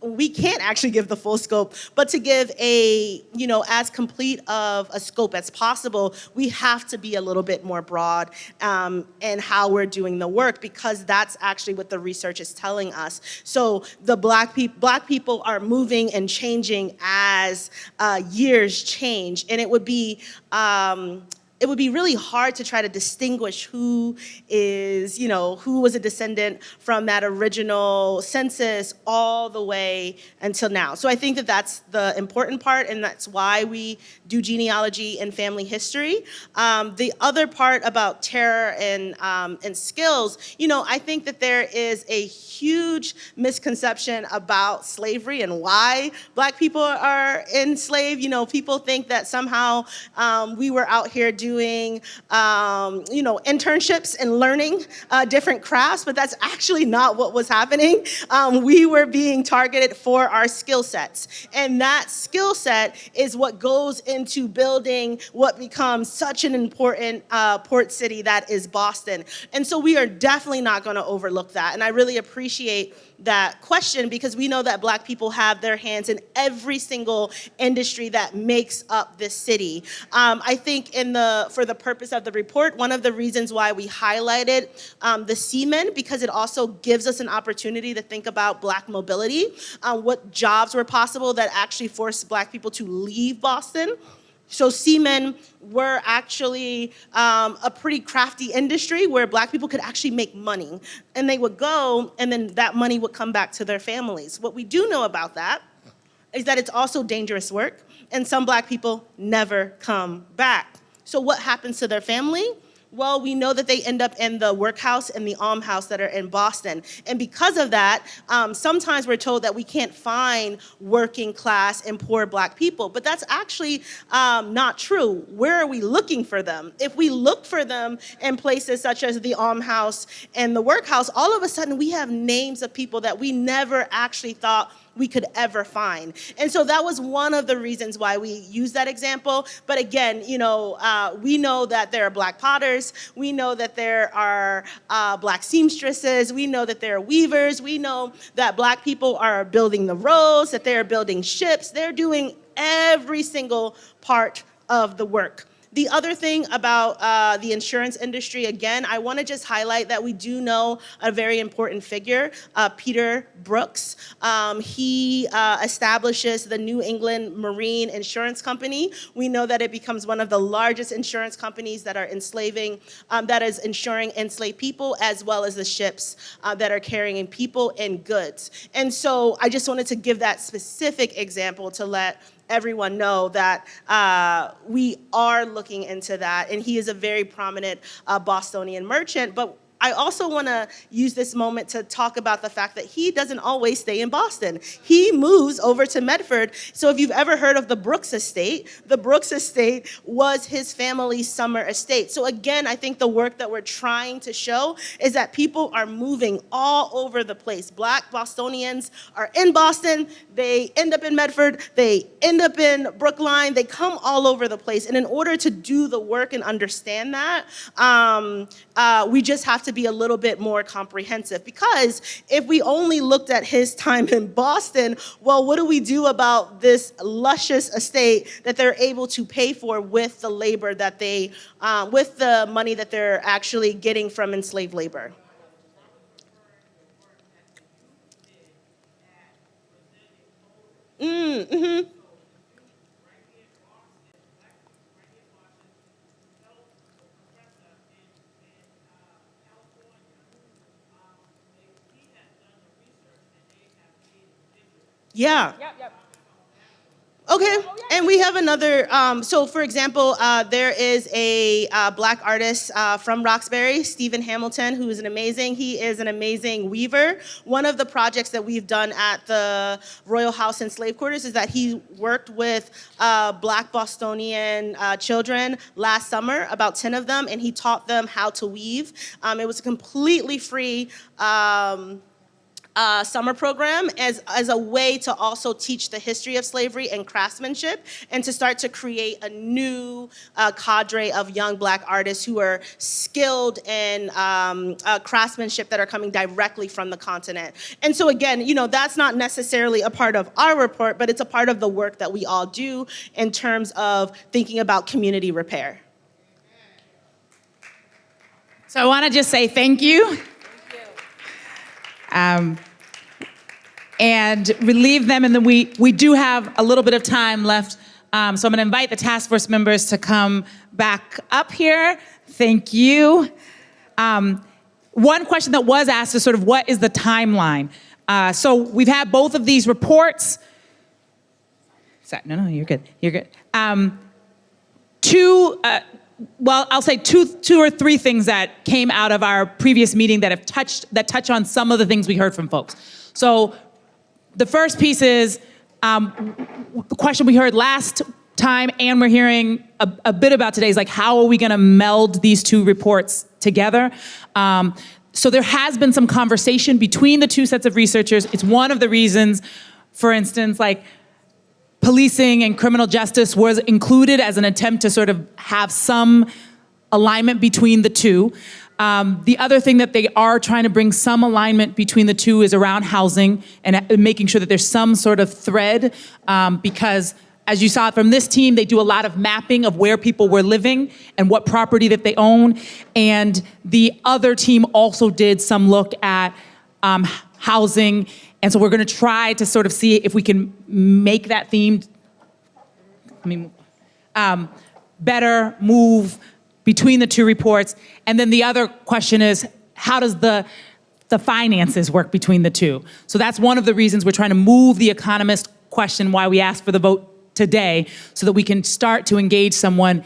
we can't actually give the full scope, but to give a, as complete of a scope as possible, we have to be a little bit more broad in how we're doing the work, because that's actually what the research is telling us. So the Black people are moving and changing as years change, and it would be it would be really hard to try to distinguish who was a descendant from that original census all the way until now. So I think that that's the important part, and that's why we do genealogy and family history. The other part about terror and skills, I think that there is a huge misconception about slavery and why Black people are enslaved. People think that somehow we were out here doing, internships and learning different crafts, but that's actually not what was happening. We were being targeted for our skill sets, and that skill set is what goes into building what becomes such an important port city that is Boston. And so we are definitely not going to overlook that, and I really appreciate that question, because we know that Black people have their hands in every single industry that makes up this city. I think for the purpose of the report, one of the reasons why we highlighted the seamen, because it also gives us an opportunity to think about Black mobility, what jobs were possible that actually forced Black people to leave Boston. So seamen were actually a pretty crafty industry where Black people could actually make money. And they would go, and then that money would come back to their families. What we do know about that is that it's also dangerous work, and some Black people never come back. So what happens to their family? Well, we know that they end up in the workhouse and the almshouse that are in Boston. And because of that, sometimes we're told that we can't find working class and poor Black people, but that's actually not true. Where are we looking for them? If we look for them in places such as the almshouse and the workhouse, all of a sudden we have names of people that we never actually thought we could ever find. And so that was one of the reasons why we use that example. But again, we know that there are Black potters. We know that there are Black seamstresses. We know that there are weavers. We know that Black people are building the roads, that they're building ships. They're doing every single part of the work. The other thing about the insurance industry, again, I want to just highlight that we do know a very important figure, Peter Brooks. He establishes the New England Marine Insurance Company. We know that it becomes one of the largest insurance companies that are that is insuring enslaved people, as well as the ships that are carrying people and goods. And so I just wanted to give that specific example to let everyone know that we are looking into that, and he is a very prominent Bostonian merchant. But I also want to use this moment to talk about the fact that he doesn't always stay in Boston. He moves over to Medford. So if you've ever heard of the Brooks Estate was his family's summer estate. So again, I think the work that we're trying to show is that people are moving all over the place. Black Bostonians are in Boston, they end up in Medford, they end up in Brookline, they come all over the place. And in order to do the work and understand that, we just have to be a little bit more comprehensive, because if we only looked at his time in Boston, well, what do we do about this luscious estate that they're able to pay for with the labor that with the money that they're actually getting from enslaved labor? Mm-hmm. Yeah. Okay, and we have another, so for example, there is a Black artist from Roxbury, Stephen Hamilton, he is an amazing weaver. One of the projects that we've done at the Royal House and Slave Quarters is that he worked with Black Bostonian children last summer, about 10 of them, and he taught them how to weave. It was a completely free summer program as a way to also teach the history of slavery and craftsmanship, and to start to create a new cadre of young Black artists who are skilled in craftsmanship that are coming directly from the continent. And so again, that's not necessarily a part of our report, but it's a part of the work that we all do in terms of thinking about community repair. So I want to just say thank you. And relieve them, and then we do have a little bit of time left So I'm going to invite the task force members to come back up here. Thank you. One question that was asked is sort of what is the timeline? So we've had both of these reports. No, you're good. You're good. I'll say two or three things that came out of our previous meeting that touch on some of the things we heard from folks. So the first piece is the question we heard last time, and we're hearing a bit about today is like, how are we going to meld these two reports together? So there has been some conversation between the two sets of researchers. It's one of the reasons, for instance, like policing and criminal justice was included as an attempt to sort of have some alignment between the two. The other thing that they are trying to bring some alignment between the two is around housing and making sure that there's some sort of thread, because as you saw from this team, they do a lot of mapping of where people were living and what property that they own. And the other team also did some look at housing. And so we're going to try to sort of see if we can make that theme, better move between the two reports. And then the other question is, how does the finances work between the two? So that's one of the reasons we're trying to move the economist question, why we asked for the vote today, so that we can start to engage someone.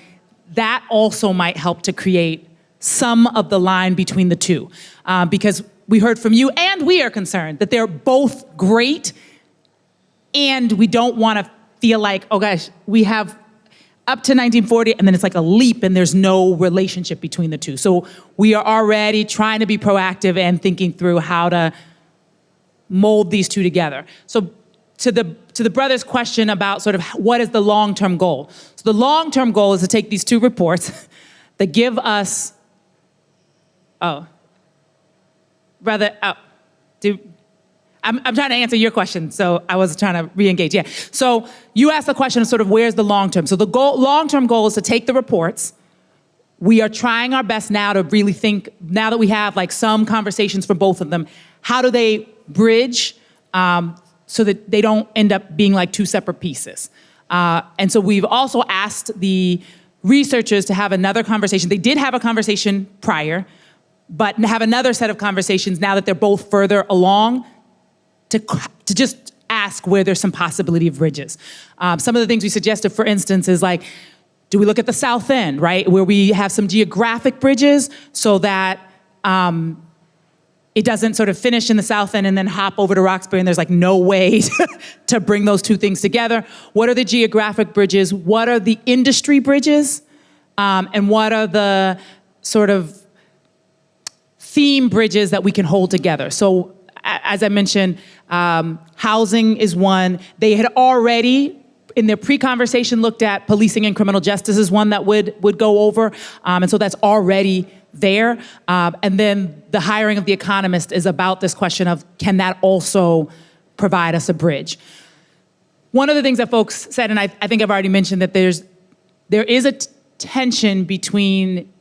That also might help to create some of the line between the two. Because we heard from you, and we are concerned that they're both great, and we don't want to feel like, oh gosh, we have up to 1940, and then it's like a leap, and there's no relationship between the two. So we are already trying to be proactive and thinking through how to mold these two together. So to the brothers' question about sort of what is the long-term goal? So the long-term goal is to take these two reports that give us, I'm trying to answer your question, so I was trying to re-engage. Yeah. So you asked the question of sort of where's the long term? So the long-term goal is to take the reports. We are trying our best now to really think, now that we have like some conversations for both of them, how do they bridge so that they don't end up being like two separate pieces? And so we've also asked the researchers to have another conversation. They did have a conversation prior, but have another set of conversations now that they're both further along to just ask where there's some possibility of bridges. Some of the things we suggested, for instance, is like, do we look at the South End, right, where we have some geographic bridges so that it doesn't sort of finish in the South End and then hop over to Roxbury and there's like no way to bring those two things together. What are the geographic bridges? What are the industry bridges? And what are the sort of theme bridges that we can hold together? So as I mentioned, housing is one. They had already, in their pre-conversation, looked at policing and criminal justice as one that would go over. And so that's already there. And then the hiring of the economist is about this question of, can that also provide us a bridge? One of the things that folks said, and I think I've already mentioned, that there is a tension between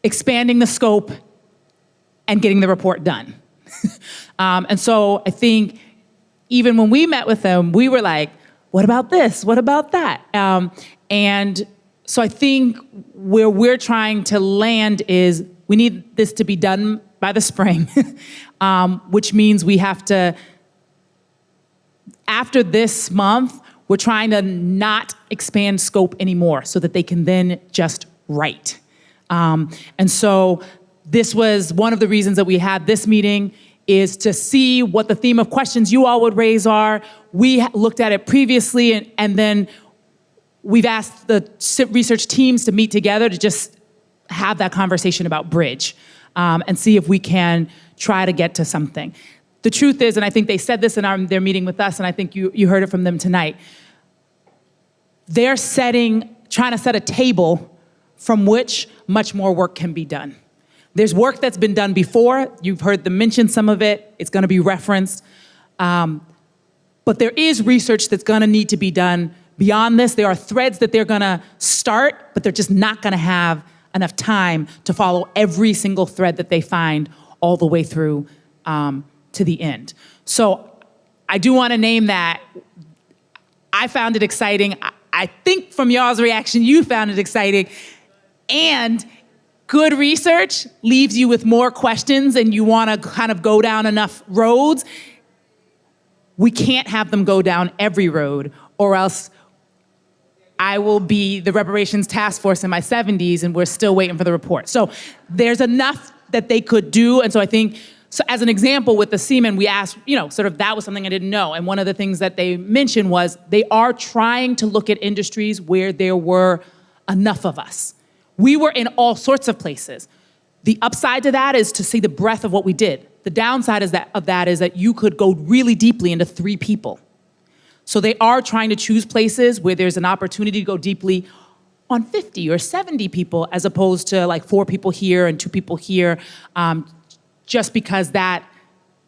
expanding the scope and getting the report done. And so I think even when we met with them, we were like, what about this? What about that? And so I think where we're trying to land is we need this to be done by the spring, which means we have to, after this month, we're trying to not expand scope anymore so that they can then just write. And so this was one of the reasons that we had this meeting, is to see what the theme of questions you all would raise are. We looked at it previously, and then we've asked the research teams to meet together to just have that conversation about bridge and see if we can try to get to something. The truth is, and I think they said this in their meeting with us, and I think you heard it from them tonight, they're trying to set a table from which much more work can be done. There's work that's been done before. You've heard them mention some of it. It's going to be referenced. But there is research that's going to need to be done beyond this. There are threads that they're going to start, but they're just not going to have enough time to follow every single thread that they find all the way through to the end. So I do want to name that I found it exciting. I think from y'all's reaction, you found it exciting. And good research leaves you with more questions and you want to kind of go down enough roads. We can't have them go down every road, or else I will be the Reparations Task Force in my 70s and we're still waiting for the report. So there's enough that they could do. And so I think, so as an example with the seamen, we asked, sort of that was something I didn't know. And one of the things that they mentioned was they are trying to look at industries where there were enough of us. We were in all sorts of places. The upside to that is to see the breadth of what we did. The downside is that you could go really deeply into 3 people. So they are trying to choose places where there's an opportunity to go deeply on 50 or 70 people, as opposed to like 4 people here and 2 people here, just because that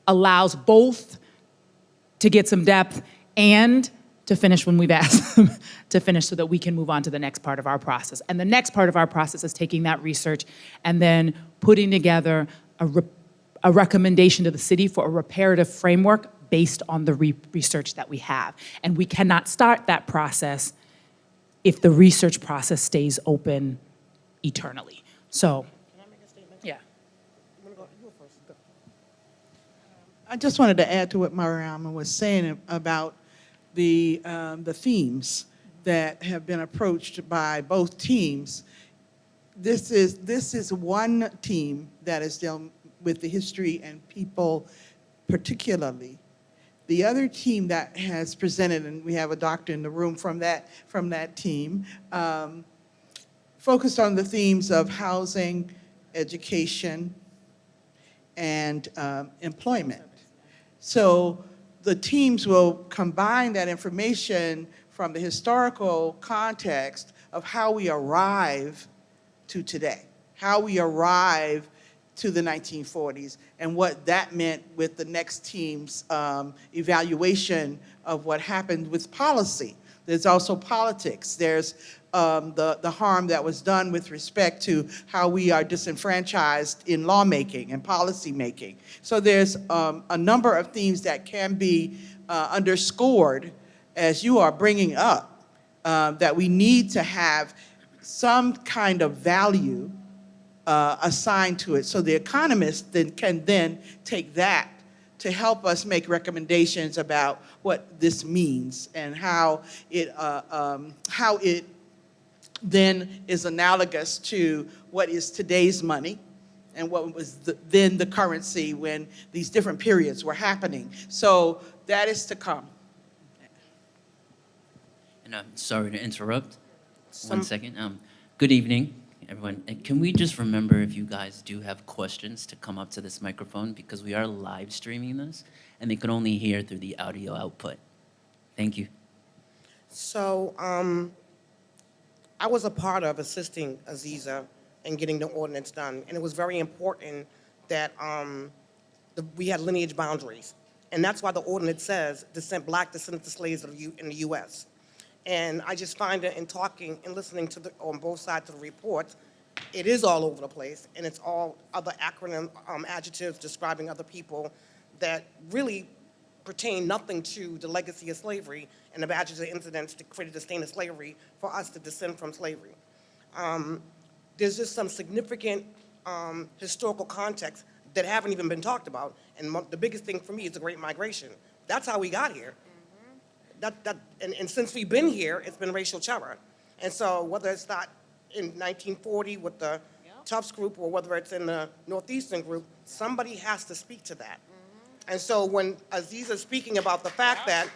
allows both to get some depth and to finish when we've asked them to finish, so that we can move on to the next part of our process. And the next part of our process is taking that research and then putting together a recommendation to the city for a reparative framework based on the research that we have. And we cannot start that process if the research process stays open eternally. So, yeah. I just wanted to add to what Mariama was saying about the themes that have been approached by both teams. This is one team that is dealing with the history and people particularly. The other team that has presented, and we have a doctor in the room from that team, focused on the themes of housing, education, and employment. So the teams will combine that information from the historical context of how we arrive to today, how we arrive to the 1940s, and what that meant with the next team's evaluation of what happened with policy. There's also politics. There's the harm that was done with respect to how we are disenfranchised in lawmaking and policy making. So there's a number of themes that can be underscored as you are bringing up, that we need to have some kind of value assigned to it. So the economists can take that to help us make recommendations about what this means and how it then is analogous to what is today's money and what was then the currency when these different periods were happening. So that is to come. And I'm sorry to interrupt. 1 second. Good evening, everyone. And can we just remember, if you guys do have questions, to come up to this microphone, because we are live streaming this and they can only hear through the audio output. Thank you. So I was a part of assisting Aziza in getting the ordinance done, and it was very important that we had lineage boundaries. And that's why the ordinance says black descendants of slaves in the U.S. And I just find it in talking and listening to on both sides of the report, it is all over the place, and it's all other acronym adjectives describing other people that really pertain nothing to the legacy of slavery and the badges and incidents that created the stain of slavery for us to descend from slavery. There's just some significant historical context that haven't even been talked about, and the biggest thing for me is the Great Migration. That's how we got here. And since we've been here, it's been racial terror. And so whether it's not in 1940 with the Tufts group or whether it's in the Northeastern group, somebody has to speak to that. And so when Aziza's speaking about the fact that,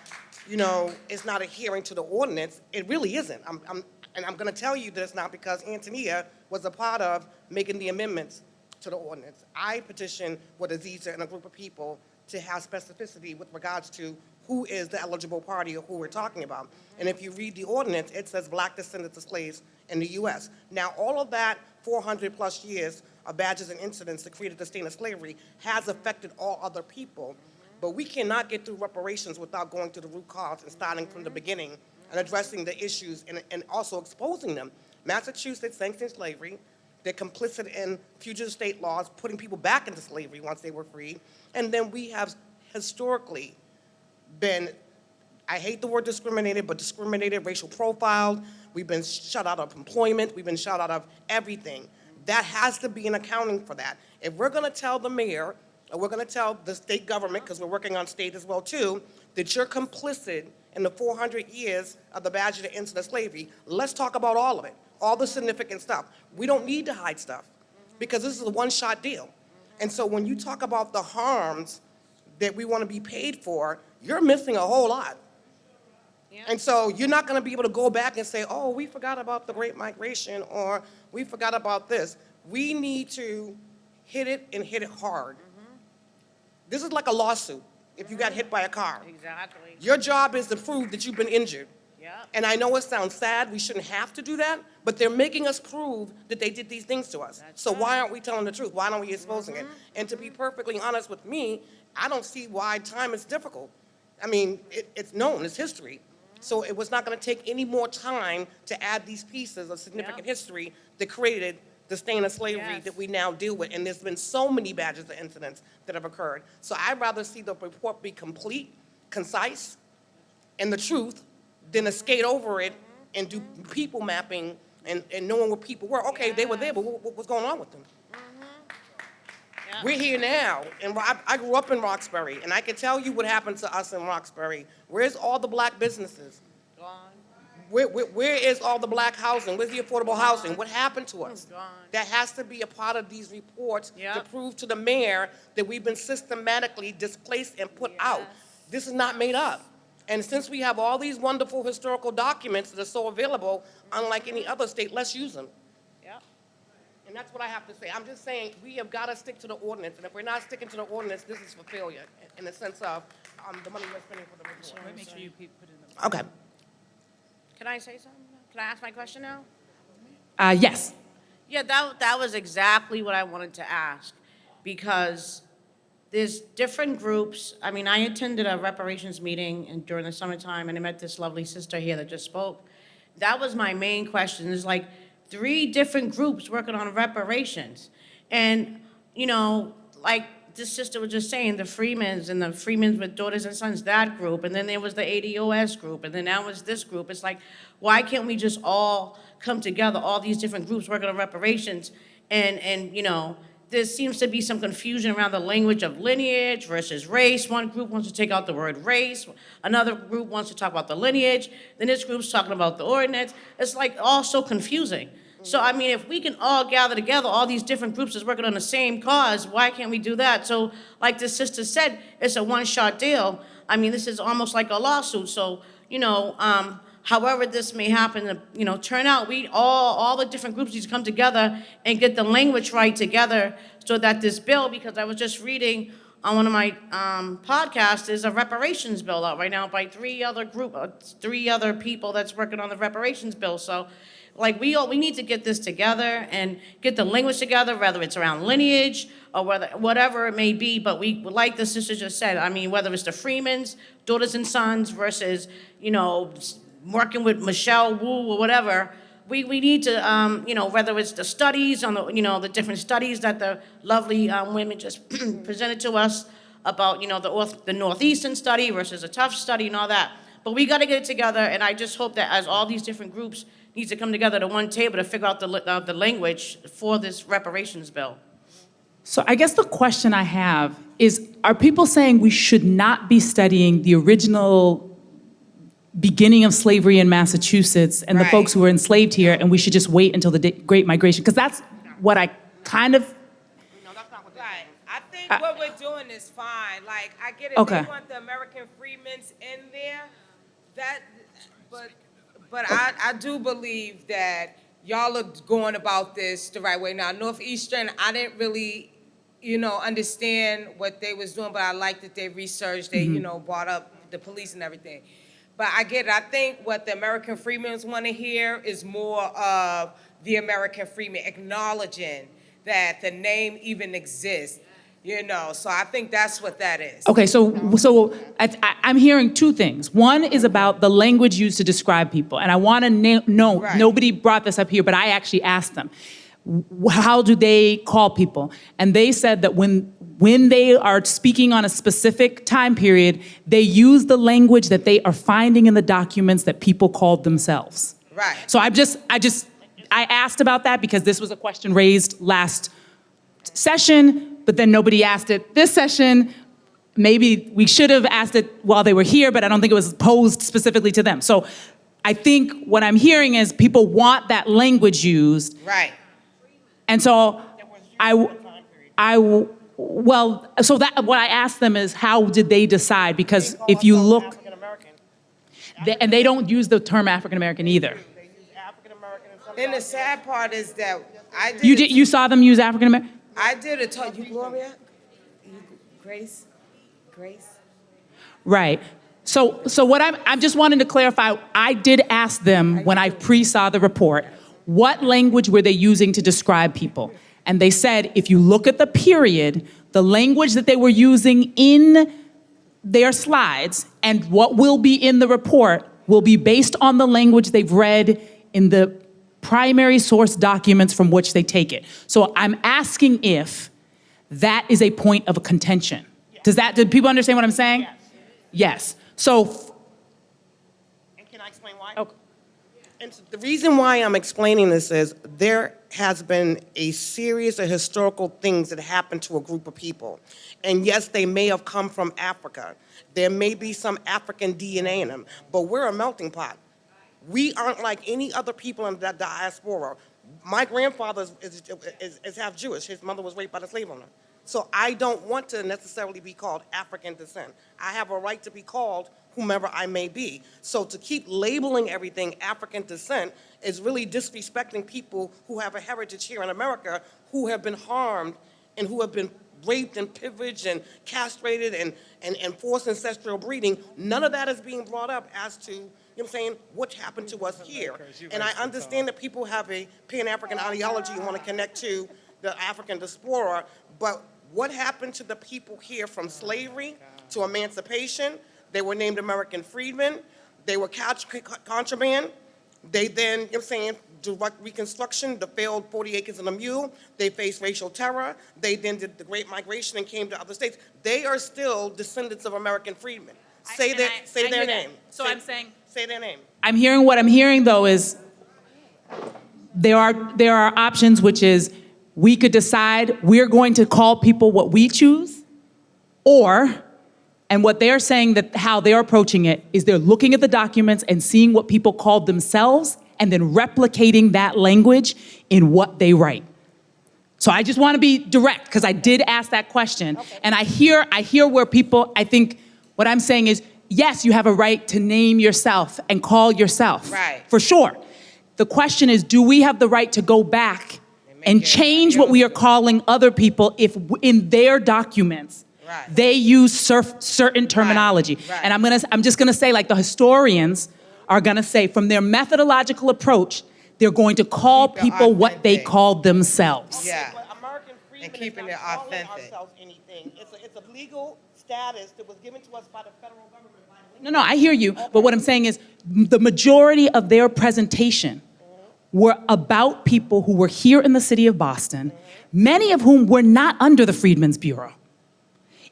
it's not adhering to the ordinance, it really isn't. And I'm going to tell you that it's not, because Antonia was a part of making the amendments to the ordinance. I petitioned with Aziza and a group of people to have specificity with regards to who is the eligible party or who we're talking about. And if you read the ordinance, it says black descendants of slaves in the U.S. Now, all of that 400 plus years of badges and incidents that created the stain of slavery has affected all other people. But we cannot get through reparations without going to the root cause and starting from the beginning and addressing the issues and also exposing them. Massachusetts sanctioned slavery. They're complicit in fugitive state laws, putting people back into slavery once they were freed. And then we have historically been I hate the word discriminated, but discriminated, racial profiled. We've been shut out of employment. We've been shut out of everything. That has to be an accounting for that. If we're going to tell the mayor, or we're going to tell the state government, because we're working on state as well too, that you're complicit in the 400 years of the badge of the end of slavery, let's talk about all of it, all the significant stuff. We don't need to hide stuff, because this is a one-shot deal. And so when you talk about the harms that we want to be paid for, you're missing a whole lot. And so you're not going to be able to go back and say, oh, we forgot about the Great Migration, or we forgot about this. We need to hit it and hit it hard. This is like a lawsuit if you got hit by a car. Exactly. Your job is to prove that you've been injured. Yeah. And I know it sounds sad, we shouldn't have to do that, but they're making us prove that they did these things to us. So why aren't we telling the truth? Why aren't we exposing it? And to be perfectly honest with me, I don't see why time is difficult. I mean, it's known, it's history. So it was not going to take any more time to add these pieces of significant history that created the stain of slavery that we now deal with. And there's been so many badges of incidents that have occurred. So I'd rather see the report be complete, concise, and the truth than to skate over it and do people mapping and knowing what people were. Okay, they were there, but what was going on with them? We're here now, and I grew up in Roxbury, and I can tell you what happened to us in Roxbury. Where's all the black businesses? Gone. Where is all the black housing? Where's the affordable housing? What happened to us? Gone. That has to be a part of these reports to Yep. prove to the mayor that we've been systematically displaced and put out. This is not made up. And since we have all these wonderful historical documents that are so available, unlike any other state, let's use them. Yep. And that's what I have to say. I'm just saying, we have got to stick to the ordinance, and if we're not sticking to the ordinance, this is for failure, in the sense of the money we're spending for the report. Make sure you put it in the. Okay. Can I say something? Can I ask my question now? Yes. Yeah, that was exactly what I wanted to ask, because there's different groups. I mean, I attended a reparations meeting during the summertime, and I met this lovely sister here that just spoke. That was my main question. There's like 3 different groups working on reparations. And, you know, like this sister was just saying, the Freemans and the Freemans with Daughters and Sons, that group, and then there was the ADOS group, and then now was this group. It's like, why can't we just all come together, all these different groups working on reparations, and you know, there seems to be some confusion around the language of lineage versus race. One group wants to take out the word race. Another group wants to talk about the lineage. Then this group's talking about the ordinance. It's like all so confusing. So, I mean, if we can all gather together, all these different groups is working on the same cause, why can't we do that? So, like the sister said, it's a one-shot deal. I mean, this is almost like a lawsuit. So, you know, however this may happen to, you know, turn out, we all the different groups need to come together and get the language right together so that this bill, because I was just reading on one of my podcasts, is a reparations bill out right now by 3 other people that's working on the reparations bill. So, like, we need to get this together and get the language together, whether it's around lineage or whatever it may be. But we, like the sister just said, I mean, whether it's the Freemans, Daughters and Sons versus, you know, working with Michelle Wu or whatever, we need to, you know, whether it's the studies on the, you know, the different studies that the lovely women just presented to us about, you know, the Northeastern study versus the Tufts study and all that. But we got to get it together, and I just hope that as all these different groups need to come together to one table to figure out the language for this reparations bill. So I guess the question I have is, are people saying we should not be studying the original beginning of slavery in Massachusetts and the folks who were enslaved here, and we should just wait until the Great Migration? Because that's what I kind of... No, that's not what they're saying. I think what we're doing is fine. Like, I get it. Okay. They want the American Freedmen's in there. But I do believe that y'all are going about this the right way. Now, Northeastern, I didn't really, you know, understand what they was doing, but I like that they researched, they, you know, brought up the police and everything. But I get it. I think what the American Freedmen want to hear is more of the American Freedmen acknowledging that the name even exists, you know. So I think that's what that is. Okay, so I'm hearing 2 things. One is about the language used to describe people, and I want to know, nobody brought this up here, but I actually asked them, how do they call people? And they said that when when they are speaking on a specific time period, they use the language that they are finding in the documents that people called themselves. Right. So I asked about that because this was a question raised last session, but then nobody asked it this session. Maybe we should have asked it while they were here, but I don't think it was posed specifically to them. So I think what I'm hearing is people want that language used. Right. And so so that what I asked them is how did they decide? Because if you look, and they don't use the term African American either. And the sad part is that You saw them use African American? I did a talk. You Gloria? Grace? Right. So what I'm just wanting to clarify, I did ask them when I pre-saw the report, what language were they using to describe people? And they said, if you look at the period, the language that they were using in their slides and what will be in the report will be based on the language they've read in the primary source documents from which they take it. So I'm asking if that is a point of contention. Do people understand what I'm saying? Yes. So. And can I explain why? Okay. And so the reason why I'm explaining this is there has been a series of historical things that happened to a group of people. And yes, they may have come from Africa. There may be some African DNA in them, but we're a melting pot. We aren't like any other people in the diaspora. My grandfather is half Jewish. His mother was raped by the slave owner. So I don't want to necessarily be called African descent. I have a right to be called whomever I may be. So to keep labeling everything African descent is really disrespecting people who have a heritage here in America, who have been harmed and who have been raped and pillaged and castrated and forced ancestral breeding. None of that is being brought up as to, you know what I'm saying, what happened to us here. And I understand that people have a Pan-African ideology and want to connect to the African diaspora, but what happened to the people here from slavery to emancipation? They were named American freedmen. They were contraband. They then, you know what I'm saying, direct Reconstruction, the failed 40 Acres and a Mule. They faced racial terror. They then did the Great Migration and came to other states. They are still descendants of American freedmen. Say their name. So I'm saying. Say their name. What I'm hearing though is there are options, which is we could decide we're going to call people what we choose, and what they're saying that how they're approaching it is they're looking at the documents and seeing what people called themselves and then replicating that language in what they write. So I just want to be direct because I did ask that question. Okay. And I hear where people, I think what I'm saying is, yes, you have a right to name yourself and call yourself. Right. For sure. The question is, do we have the right to go back and change what we are calling other people if in their documents they use certain terminology? Right. And I'm just gonna say, like the historians are gonna say, from their methodological approach, they're going to call people what they called themselves. Yeah. But American freedmen And keeping is it not calling authentic. ourselves anything. It's a legal status that was given to us by the federal government. No, I hear you. But what I'm saying is the majority of their presentation were about people who were here in the city of Boston, many of whom were not under the Freedmen's Bureau.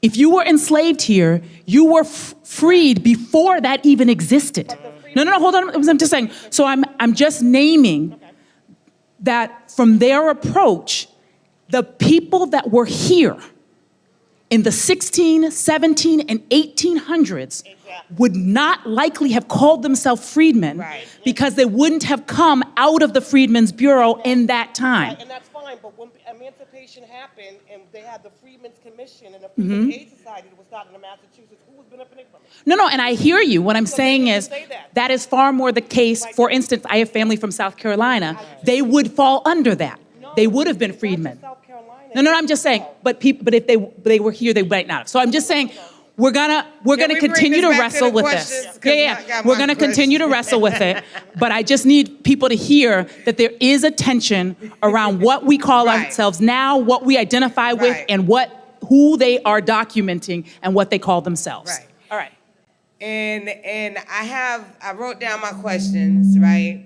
If you were enslaved here, you were freed before that even existed. No, hold on. I'm just saying. So I'm just naming that from their approach, the people that were here in the 16, 17, and 1800s would not likely have called themselves freedmen because they wouldn't have come out of the Freedmen's Bureau in that time. Right, and that's fine, but when emancipation happened and they had the Freedmen's Commission and the Freedmen's Aid Society that was started in Massachusetts, who was benefiting from it? No, and I hear you. What I'm saying is that is far more the case. For instance, I have family from South Carolina. They would fall under that. They would have been freedmen. No, I'm just saying. But if they were here, they might not have. So I'm just saying, we're gonna continue to wrestle with this. Yeah. We're gonna continue to wrestle with it. But I just need people to hear that there is a tension around what we call ourselves now, what we identify with, and who they are documenting and what they call themselves. Right. All right. And I wrote down my questions, right?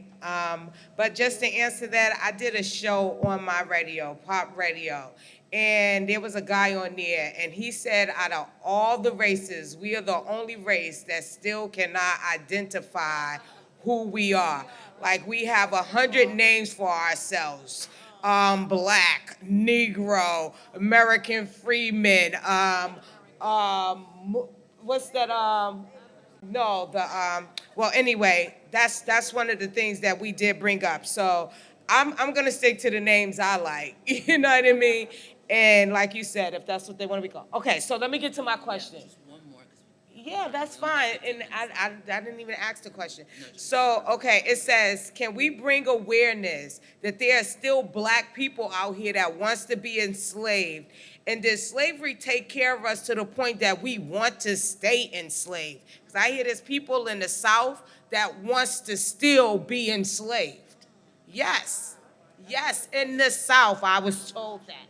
But just to answer that, I did a show on my radio, pop radio, and there was a guy on there, and he said, out of all the races, we are the only race that still cannot identify who we are. Like, we have 100 names for ourselves. Black, Negro, American Freeman, what's that, no, well, anyway, that's one of the things that we did bring up. So I'm gonna stick to the names I like, you know what I mean? And like you said, if that's what they wanna be called. Okay, so let me get to my question. Yeah, that's fine, and I didn't even ask the question. So, okay, it says, can we bring awareness that there are still Black people out here that wants to be enslaved? And does slavery take care of us to the point that we want to stay enslaved? Because I hear there's people in the South that wants to still be enslaved. Yes, yes, in the South, I was told that.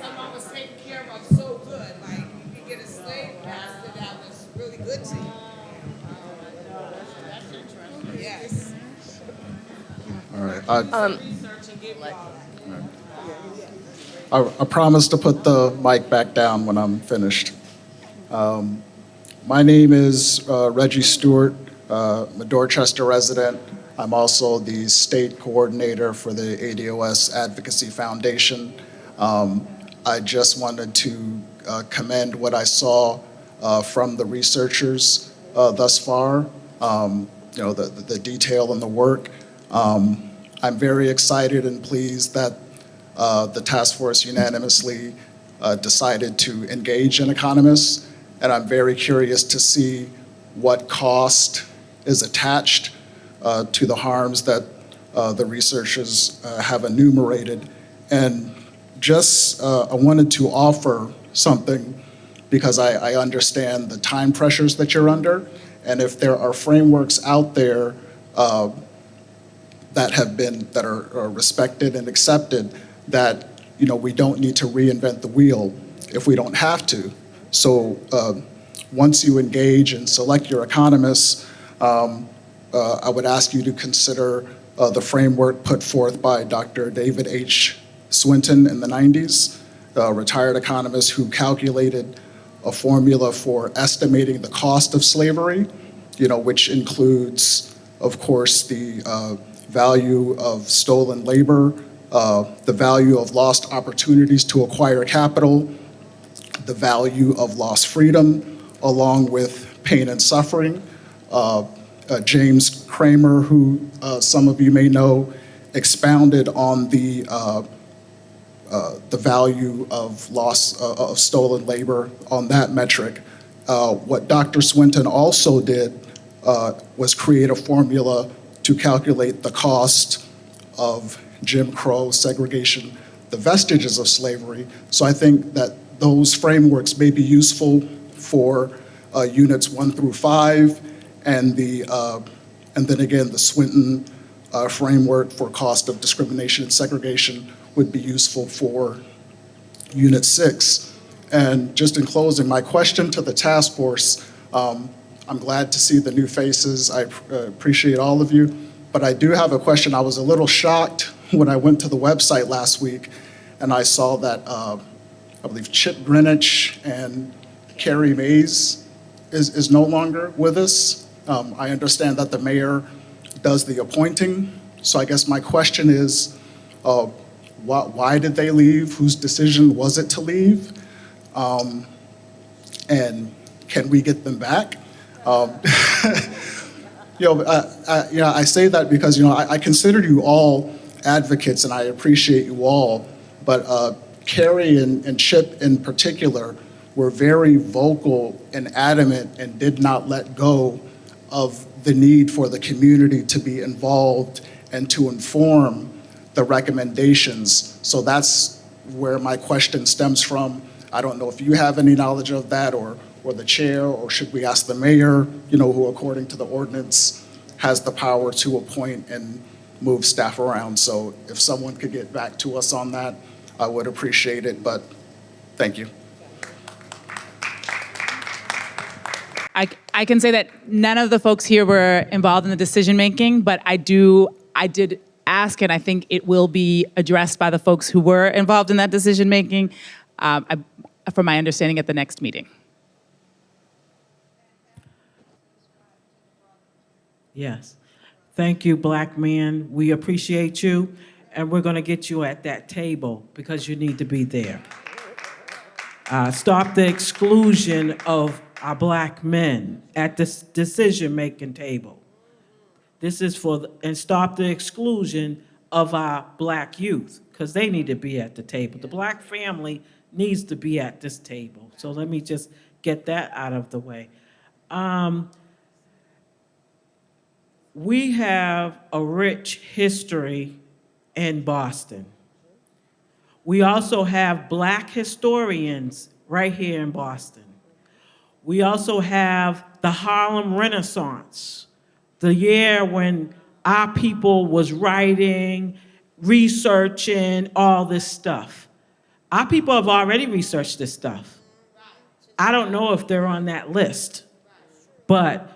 Someone was taken care of so good, like you could get a slave master that was really good to you. That's interesting. Yes. All right. Research and give you all that. I promise to put the mic back down when I'm finished. My name is Reggie Stewart. I'm a Dorchester resident. I'm also the state coordinator for the ADOS Advocacy Foundation. I just wanted to commend what I saw from the researchers thus far, the detail and the work. I'm very excited and pleased that the task force unanimously decided to engage an economist, and I'm very curious to see what cost is attached to the harms that the researchers have enumerated. And just I wanted to offer something because I understand the time pressures that you're under, and if there are frameworks out there that are respected and accepted, that we don't need to reinvent the wheel if we don't have to. So once you engage and select your economists, I would ask you to consider the framework put forth by Dr. David H. Swinton in the 90s, a retired economist who calculated a formula for estimating the cost of slavery, which includes, of course, the value of stolen labor, the value of lost opportunities to acquire capital, the value of lost freedom, along with pain and suffering. James Kramer, who some of you may know, expounded on the value of loss of stolen labor on that metric. What Dr. Swinton also did was create a formula to calculate the cost of Jim Crow, segregation, the vestiges of slavery. So I think that those frameworks may be useful for units 1 through 5, and then again, the Swinton framework for cost of discrimination and segregation would be useful for Unit 6. And just in closing, my question to the task force, I'm glad to see the new faces. I appreciate all of you, but I do have a question. I was a little shocked when I went to the website last week and I saw that I believe Chip Greenwich and Carrie Mays is no longer with us. I understand that the mayor does the appointing. So I guess my question is, why did they leave? Whose decision was it to leave? And can we get them back? I say that because I consider you all advocates and I appreciate you all, but Carrie and Chip in particular were very vocal and adamant and did not let go of the need for the community to be involved and to inform the recommendations. So that's where my question stems from. I don't know if you have any knowledge of that, or the chair, or should we ask the mayor, who according to the ordinance has the power to appoint and move staff around. So if someone could get back to us on that, I would appreciate it, but thank you. I can say that none of the folks here were involved in the decision making, but I did ask, and I think it will be addressed by the folks who were involved in that decision-making, from my understanding, at the next meeting. Yes. Thank you, black man. We appreciate you, and we're going to get you at that table because you need to be there. Stop the exclusion of our black men at this decision-making table. This is and stop the exclusion of our black youth, because they need to be at the table. The black family needs to be at this table. So let me just get that out of the way. We have a rich history in Boston. We also have black historians right here in Boston. We also have the Harlem Renaissance, the year when our people was writing, researching, all this stuff. Our people have already researched this stuff. I don't know if they're on that list, but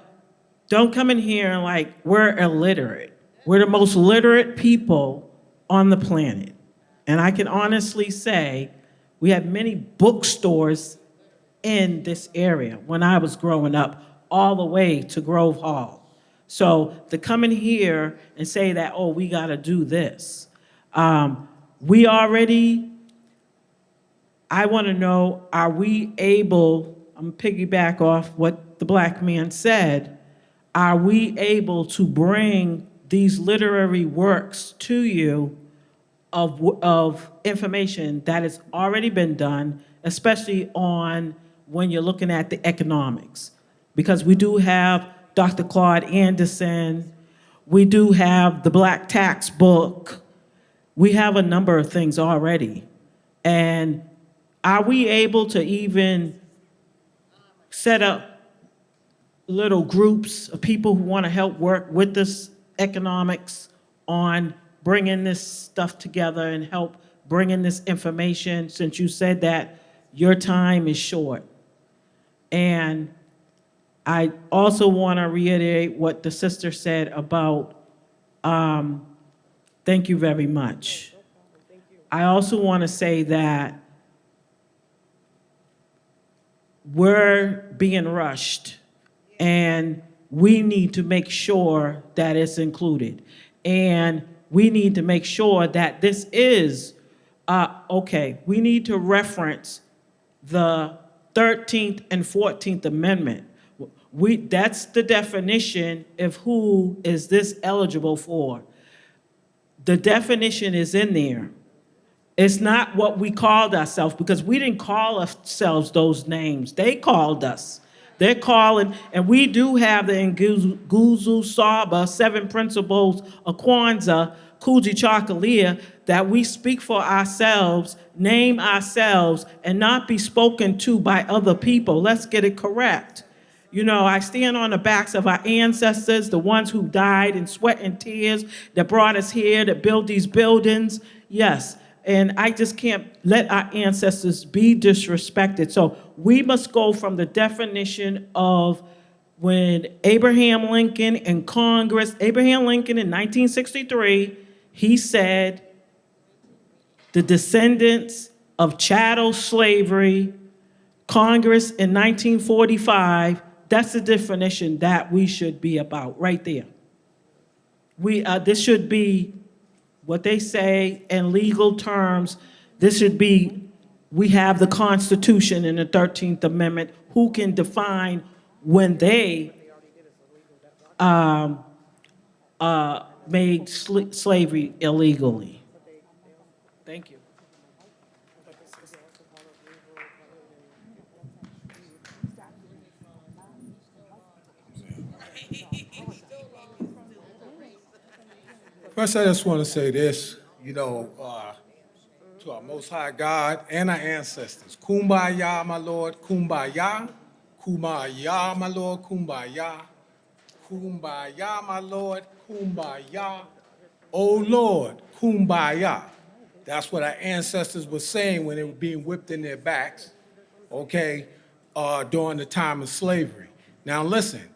don't come in here and like, we're illiterate. We're the most literate people on the planet. And I can honestly say we had many bookstores in this area when I was growing up, all the way to Grove Hall. So to come in here and say that, oh, we gotta do this. I wanna know, are we able, I'm gonna piggyback off what the black man said, are we able to bring these literary works to you of information that has already been done, especially on when you're looking at the economics? Because we do have Dr. Claude Anderson, we do have the Black Tax Book, we have a number of things already. And are we able to even set up little groups of people who want to help work with this economics on bringing this stuff together and help bringing this information, since you said that your time is short? And I also want to reiterate what the sister said about, thank you very much. I also want to say that we're being rushed, and we need to make sure that it's included. And we need to make sure that this is, okay, we need to reference the 13th and 14th Amendment. That's the definition of who is this eligible for. The definition is in there. It's not what we called ourselves, because we didn't call ourselves those names. They called us. They're calling, and we do have the Nguzu Saba, 7 principles of Kwanzaa, Kuji Chakalia, that we speak for ourselves, name ourselves, and not be spoken to by other people. Let's get it correct. You know, I stand on the backs of our ancestors, the ones who died in sweat and tears, that brought us here, that built these buildings. Yes, and I just can't let our ancestors be disrespected. So we must go from the definition of when Abraham Lincoln in Congress, Abraham Lincoln in 1963, he said, the descendants of chattel slavery, Congress in 1945, that's the definition that we should be about, right there. This should be what they say in legal terms. This should be, we have the Constitution and the 13th Amendment. Who can define when they made slavery illegally? Thank you. First, I just want to say this, to our Most High God and our ancestors. Kumbaya, my Lord, kumbaya. Kumbaya, my Lord, kumbaya. Kumbaya, my Lord, kumbaya. Oh Lord, kumbaya. That's what our ancestors were saying when they were being whipped in their backs, okay, during the time of slavery. Now listen,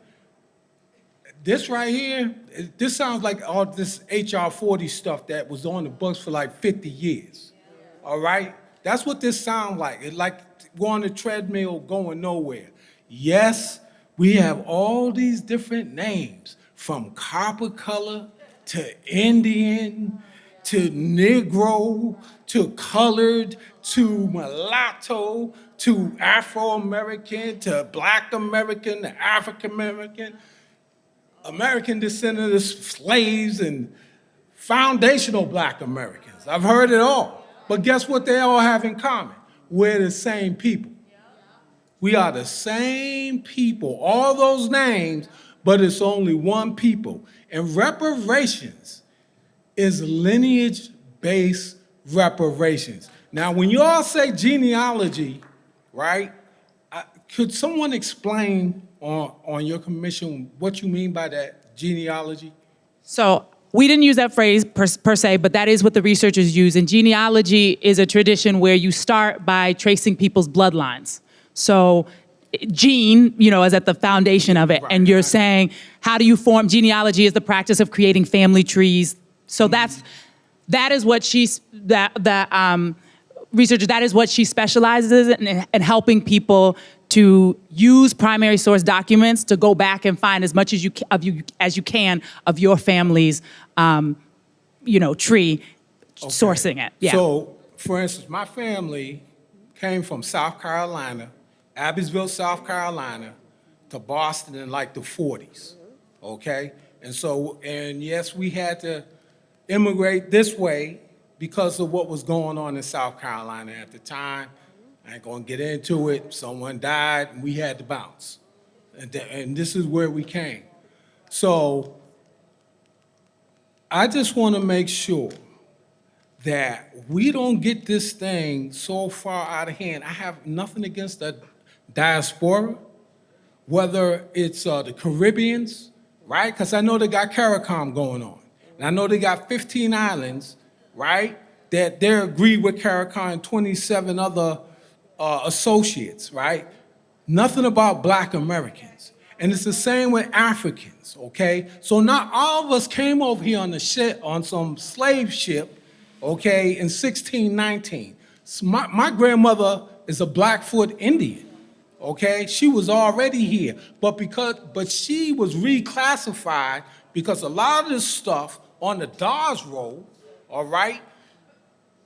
this right here, this sounds like all this HR 40 stuff that was on the books for like 50 years. All right? That's what this sounds like. It's like we're on a treadmill going nowhere. Yes, we have all these different names, from copper color to Indian to Negro to colored to mulatto to Afro-American to Black American to African American, American descendants of slaves, and foundational Black Americans. I've heard it all. But guess what they all have in common? We're the same people. We are the same people, all those names, but it's only one people. And reparations is lineage-based reparations. Now, when you all say genealogy, right, could someone explain on your commission what you mean by that, genealogy? So we didn't use that phrase per se, but that is what the researchers use. And genealogy is a tradition where you start by tracing people's bloodlines. So gene, is at the foundation of it. Right, and you're saying, how do you form? Genealogy is the practice of creating family trees. So that is what researchers, that is what she specializes in helping people to use primary source documents to go back and find as much as you can of your family's, tree, sourcing it. Yeah. So, for instance, my family came from South Carolina, Abbeville, South Carolina, to Boston in like the 40s, okay? And yes, we had to immigrate this way because of what was going on in South Carolina at the time. I ain't gonna get into it. Someone died and we had to bounce. And this is where we came. So I just wanna make sure that we don't get this thing so far out of hand. I have nothing against the diaspora, whether it's the Caribbeans, right? Because I know they got CARICOM going on. And I know they got 15 islands, right, that they agree with CARICOM and 27 other associates, right? Nothing about Black Americans. And it's the same with Africans, okay? So not all of us came over here on some slave ship, okay, in 1619. So my grandmother is a Blackfoot Indian. Okay, she was already here, but she was reclassified because a lot of this stuff on the Dawes roll, all right,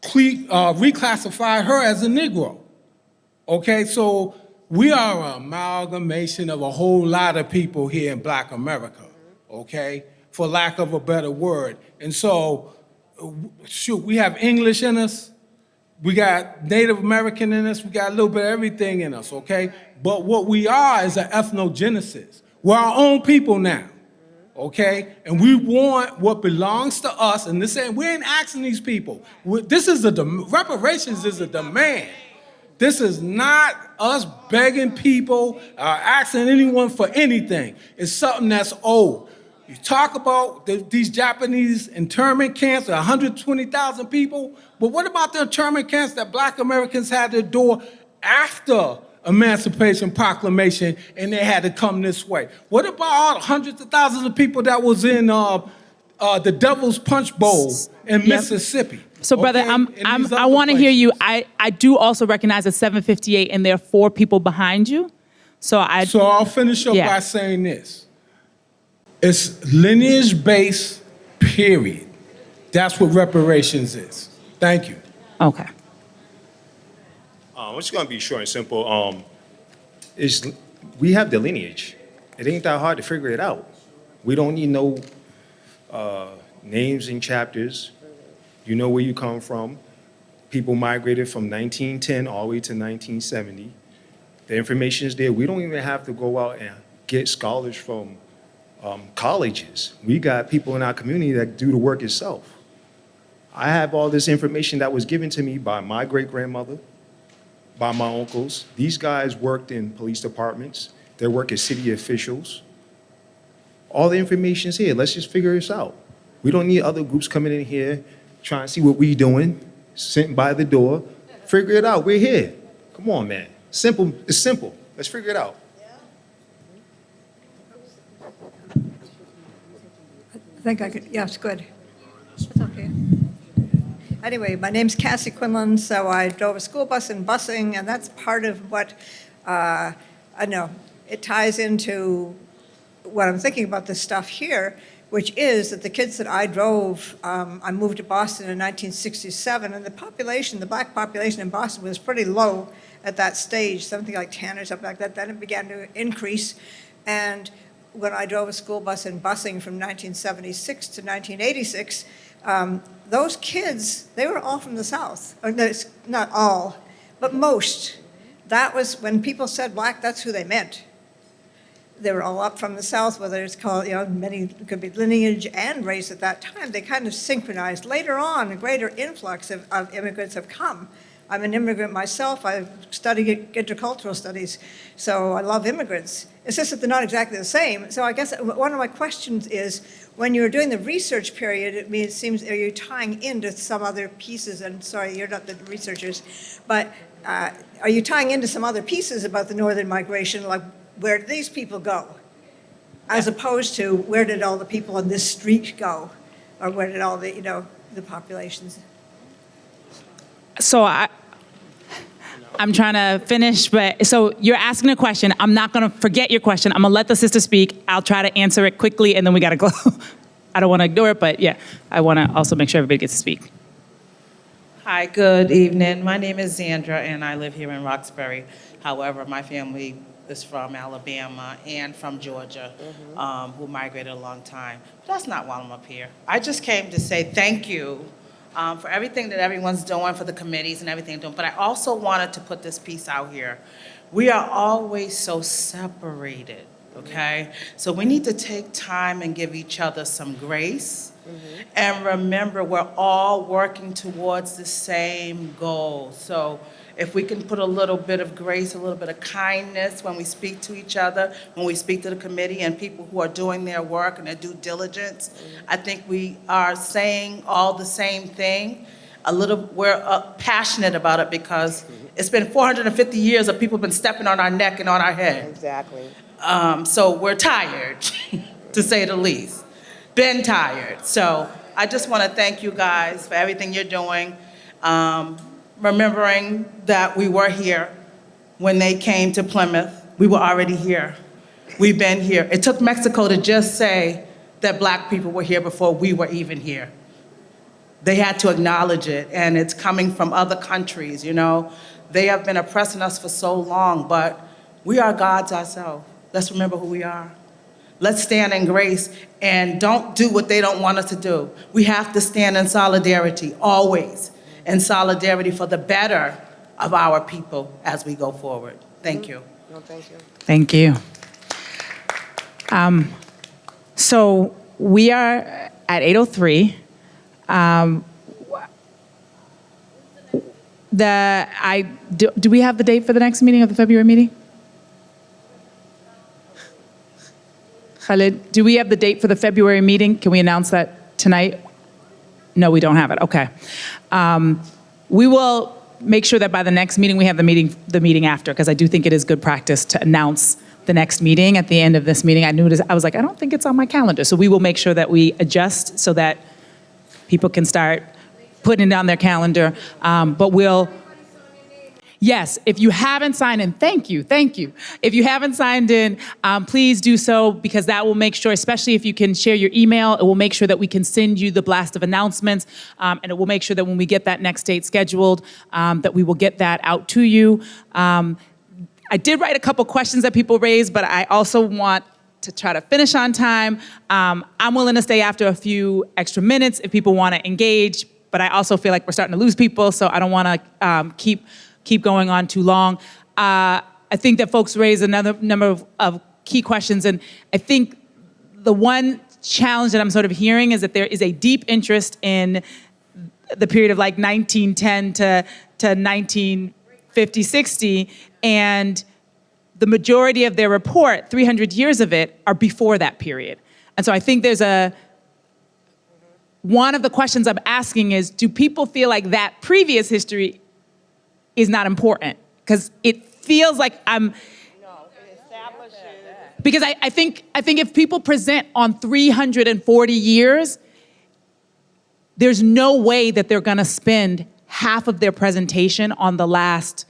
reclassified her as a Negro. Okay, so we are an amalgamation of a whole lot of people here in Black America, okay, for lack of a better word. And so, we have English in us. We got Native American in us, we got a little bit of everything in us, okay? But what we are is an ethnogenesis. We're our own people now, okay? And we want what belongs to us, and we ain't asking these people. Reparations is a demand. This is not us begging people or asking anyone for anything. It's something that's old. You talk about these Japanese internment camps, 120,000 people, but what about the internment camps that Black Americans had to endure after Emancipation Proclamation and they had to come this way? What about all the hundreds of thousands of people that was in the Devil's Punch Bowl in Mississippi? So, brother, I want to hear you. I do also recognize at 7:58, and there are 4 people behind you. So I'll finish up by saying this. It's lineage-based, period. That's what reparations is. Thank you. Okay. It's going to be short and simple. We have the lineage. It ain't that hard to figure it out. We don't need no names and chapters. You know where you come from. People migrated from 1910 all the way to 1970. The information is there. We don't even have to go out and get scholars from colleges. We got people in our community that do the work itself. I have all this information that was given to me by my great-grandmother, by my uncles. These guys worked in police departments. They work as city officials. All the information's here. Let's just figure this out. We don't need other groups coming in here trying to see what we doing, sitting by the door. Figure it out. We're here. Come on, man. Simple. It's simple. Let's figure it out. I think I could, yes, good. That's okay. Anyway, my name's Cassie Quinlan, so I drove a school bus and busing, and that's part of what, I know, it ties into what I'm thinking about this stuff here, which is that the kids that I drove, I moved to Boston in 1967, and the population, the black population in Boston was pretty low at that stage, something like 10 or something like that. Then it began to increase, and when I drove a school bus and busing from 1976 to 1986, those kids, they were all from the South. Or no, not all, but most. That was, when people said black, that's who they meant. They were all up from the South, whether it's called, many could be lineage and race at that time. They kind of synchronized. Later on, a greater influx of immigrants have come. I'm an immigrant myself. I've studied intercultural studies, so I love immigrants. It's just that they're not exactly the same. So I guess one of my questions is, when you're doing the research period, it seems, are you tying into some other pieces? And sorry, you're not the researchers, but are you tying into some other pieces about the northern migration, like where did these people go? As opposed to where did all the people on this street go? Or where did all the, the populations? So I'm trying to finish, but so you're asking a question. I'm not going to forget your question. I'm going to let the sister speak. I'll try to answer it quickly, and then we got to go. I don't want to ignore it, but yeah, I want to also make sure everybody gets to speak. Hi, good evening. My name is Zandra, and I live here in Roxbury. However, my family is from Alabama and from Georgia, who migrated a long time. But that's not why I'm up here. I just came to say thank you for everything that everyone's doing, for the committees and everything doing. But I also wanted to put this piece out here. We are always so separated, okay? So we need to take time and give each other some grace. And remember, we're all working towards the same goal. So if we can put a little bit of grace, a little bit of kindness when we speak to each other, when we speak to the committee and people who are doing their work and their due diligence, I think we are saying all the same thing. We're passionate about it because it's been 450 years of people been stepping on our neck and on our head. Exactly. So we're tired, to say the least. Been tired. So I just want to thank you guys for everything you're doing. Remembering that we were here when they came to Plymouth. We were already here. We've been here. It took Mexico to just say that black people were here before we were even here. They had to acknowledge it, and it's coming from other countries, They have been oppressing us for so long, but we are gods ourselves. Let's remember who we are. Let's stand in grace and don't do what they don't want us to do. We have to stand in solidarity, always. In solidarity for the better of our people as we go forward. Thank you. No, thank you. Thank you. So we are at 8:03. Do we have the date for the next meeting of the February meeting? Khalid, do we have the date for the February meeting? Can we announce that tonight? No, we don't have it. Okay. We will make sure that by the next meeting we have the meeting after, because I do think it is good practice to announce the next meeting at the end of this meeting. I was like, I don't think it's on my calendar. So we will make sure that we adjust so that people can start putting it on their calendar. But yes, if you haven't signed in, thank you. If you haven't signed in, please do so, because that will make sure, especially if you can share your email, it will make sure that we can send you the blast of announcements, and it will make sure that when we get that next date scheduled, that we will get that out to you. I did write a couple questions that people raised, but I also want to try to finish on time. I'm willing to stay after a few extra minutes if people want to engage, but I also feel like we're starting to lose people, so I don't want to keep going on too long. I think that folks raised another number of key questions, and I think the one challenge that I'm sort of hearing is that there is a deep interest in the period of like 1910 to 1950, 60, and the majority of their report, 300 years of it, are before that period. And so I think one of the questions I'm asking is, do people feel like that previous history is not important? Because it feels like Because I think if people present on 340 years, there's no way that they're gonna spend half of their presentation on the last,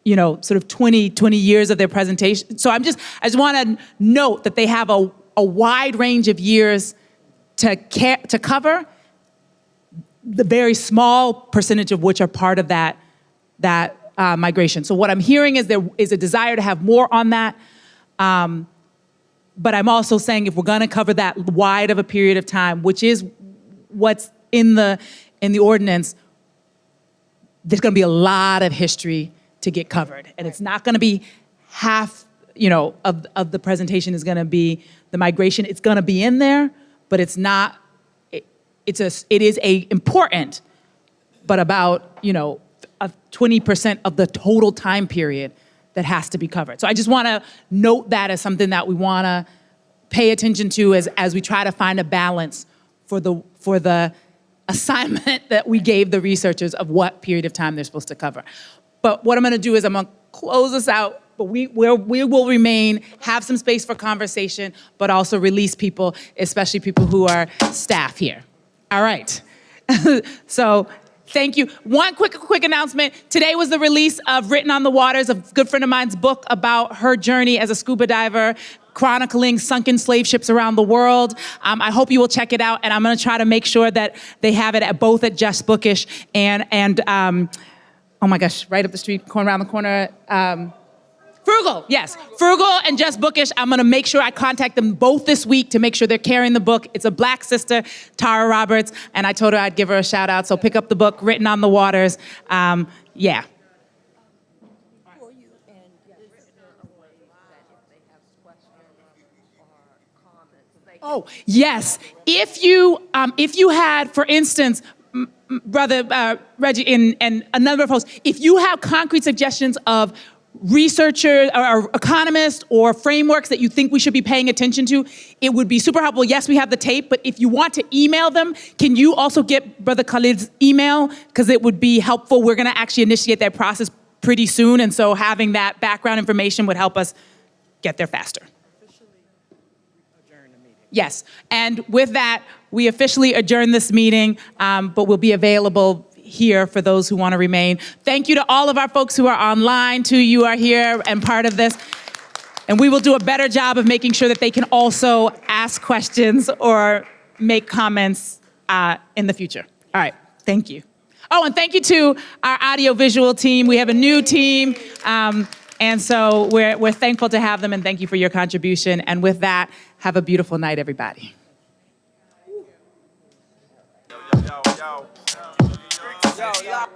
sort of 20 years of their presentation. So I just wanna note that they have a wide range of years to cover, the very small percentage of which are part of that migration. So what I'm hearing is there is a desire to have more on that. But I'm also saying if we're gonna cover that wide of a period of time, which is what's in the ordinance, there's gonna be a lot of history to get covered. And it's not gonna be half, of the presentation is gonna be the migration. It's gonna be in there, but it's not, it is important, but about, 20% of the total time period that has to be covered. So I just wanna note that as something that we wanna pay attention to as we try to find a balance for the assignment that we gave the researchers of what period of time they're supposed to cover. But what I'm gonna do is I'm gonna close this out, but we will remain, have some space for conversation, but also release people, especially people who are staff here. All right. So, thank you. One quick announcement. Today was the release of Written on the Waters, a good friend of mine's book about her journey as a scuba diver, chronicling sunken slave ships around the world. I hope you will check it out, and I'm gonna try to make sure that they have it at both at Just Bookish and oh my gosh, right up the street, around the corner, Frugal, yes. Frugal and Just Bookish. I'm gonna make sure I contact them both this week to make sure they're carrying the book. It's a Black sister, Tara Roberts, and I told her I'd give her a shout out. So pick up the book, Written on the Waters. Yeah. Oh, yes. If you had, for instance, Brother Reggie and a number of hosts, if you have concrete suggestions of researchers or economists or frameworks that you think we should be paying attention to, it would be super helpful. Yes, we have the tape, but if you want to email them, can you also get Brother Khalid's email? Because it would be helpful. We're gonna actually initiate that process pretty soon, and so having that background information would help us get there faster. Yes, and with that, we officially adjourn this meeting, but we'll be available here for those who want to remain. Thank you to all of our folks who are online, too. You are here and part of this. And we will do a better job of making sure that they can also ask questions or make comments in the future. All right, thank you. Oh, and thank you to our audiovisual team. We have a new team, and so we're thankful to have them, and thank you for your contribution. And with that, have a beautiful night, everybody. Yo.